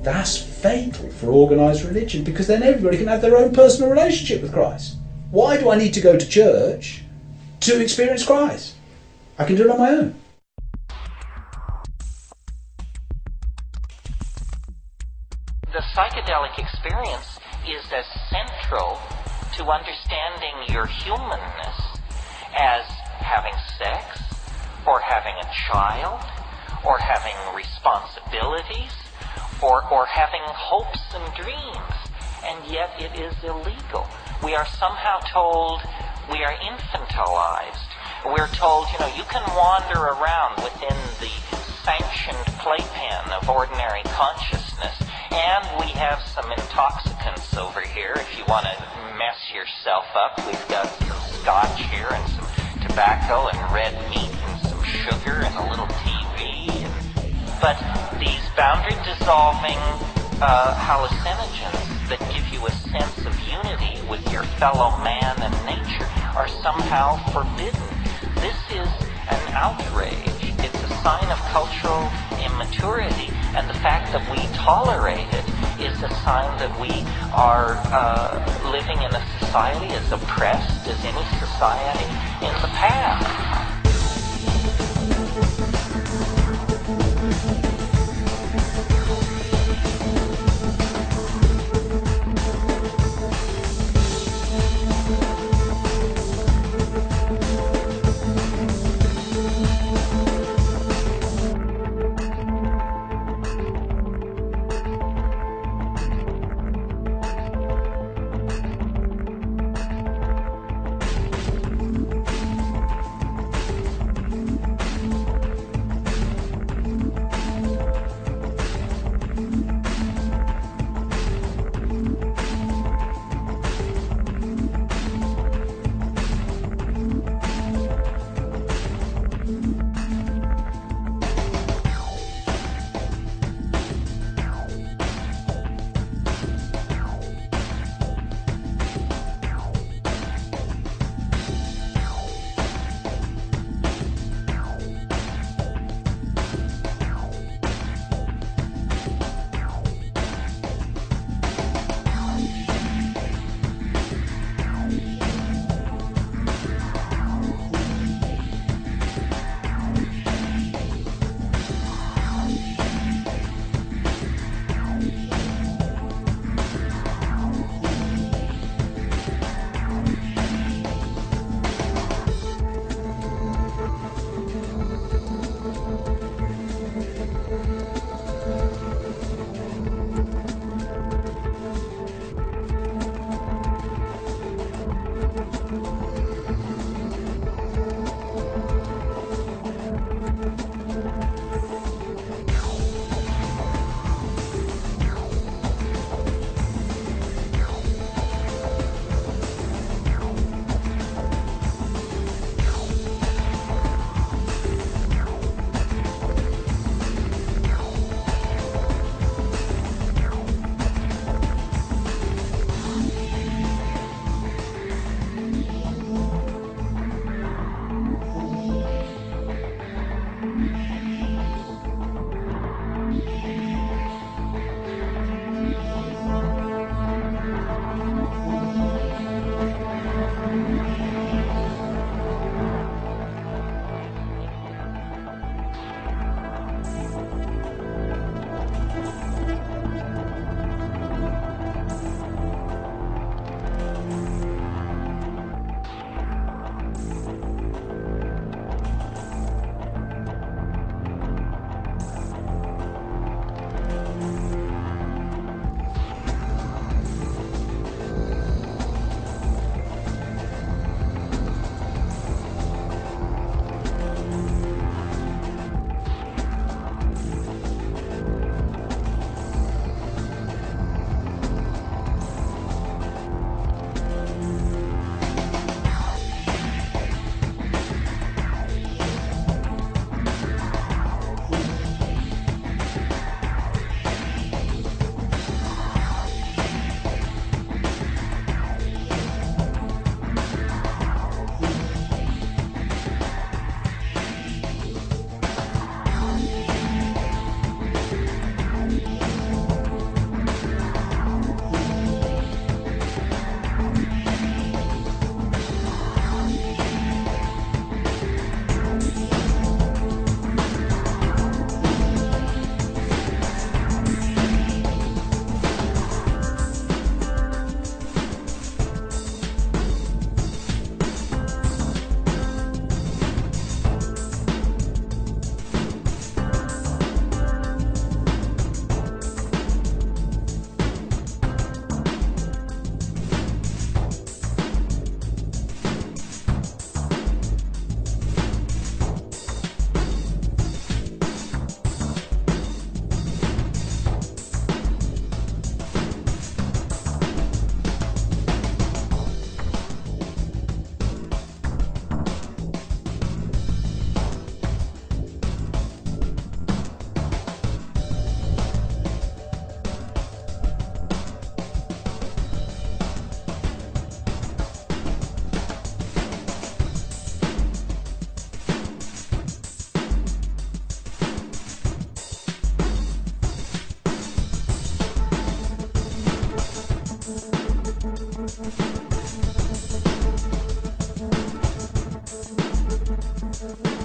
That's fatal for organised religion, because then everybody can have their own personal relationship with Christ. Why do I need to go to church to experience Christ? I can do it on my own. psychedelic experience is as central to understanding your humanness as having sex, or having a child, or having responsibilities, or having hopes and dreams, and yet it is illegal. We are somehow told we are infantilized. We're told, you can wander around within the sanctioned playpen of ordinary consciousness, and we have some intoxicants over here if you want to mess yourself up. We've got some scotch here and some tobacco and red meat and some sugar and a little TV. But these boundary-dissolving hallucinogens that give you a sense of unity with your fellow man and nature are somehow forbidden. This is an outrage. It's a sign of cultural immaturity, and the fact that we tolerate it is a sign that we are living in a society as oppressed as any society in the past. Thanks.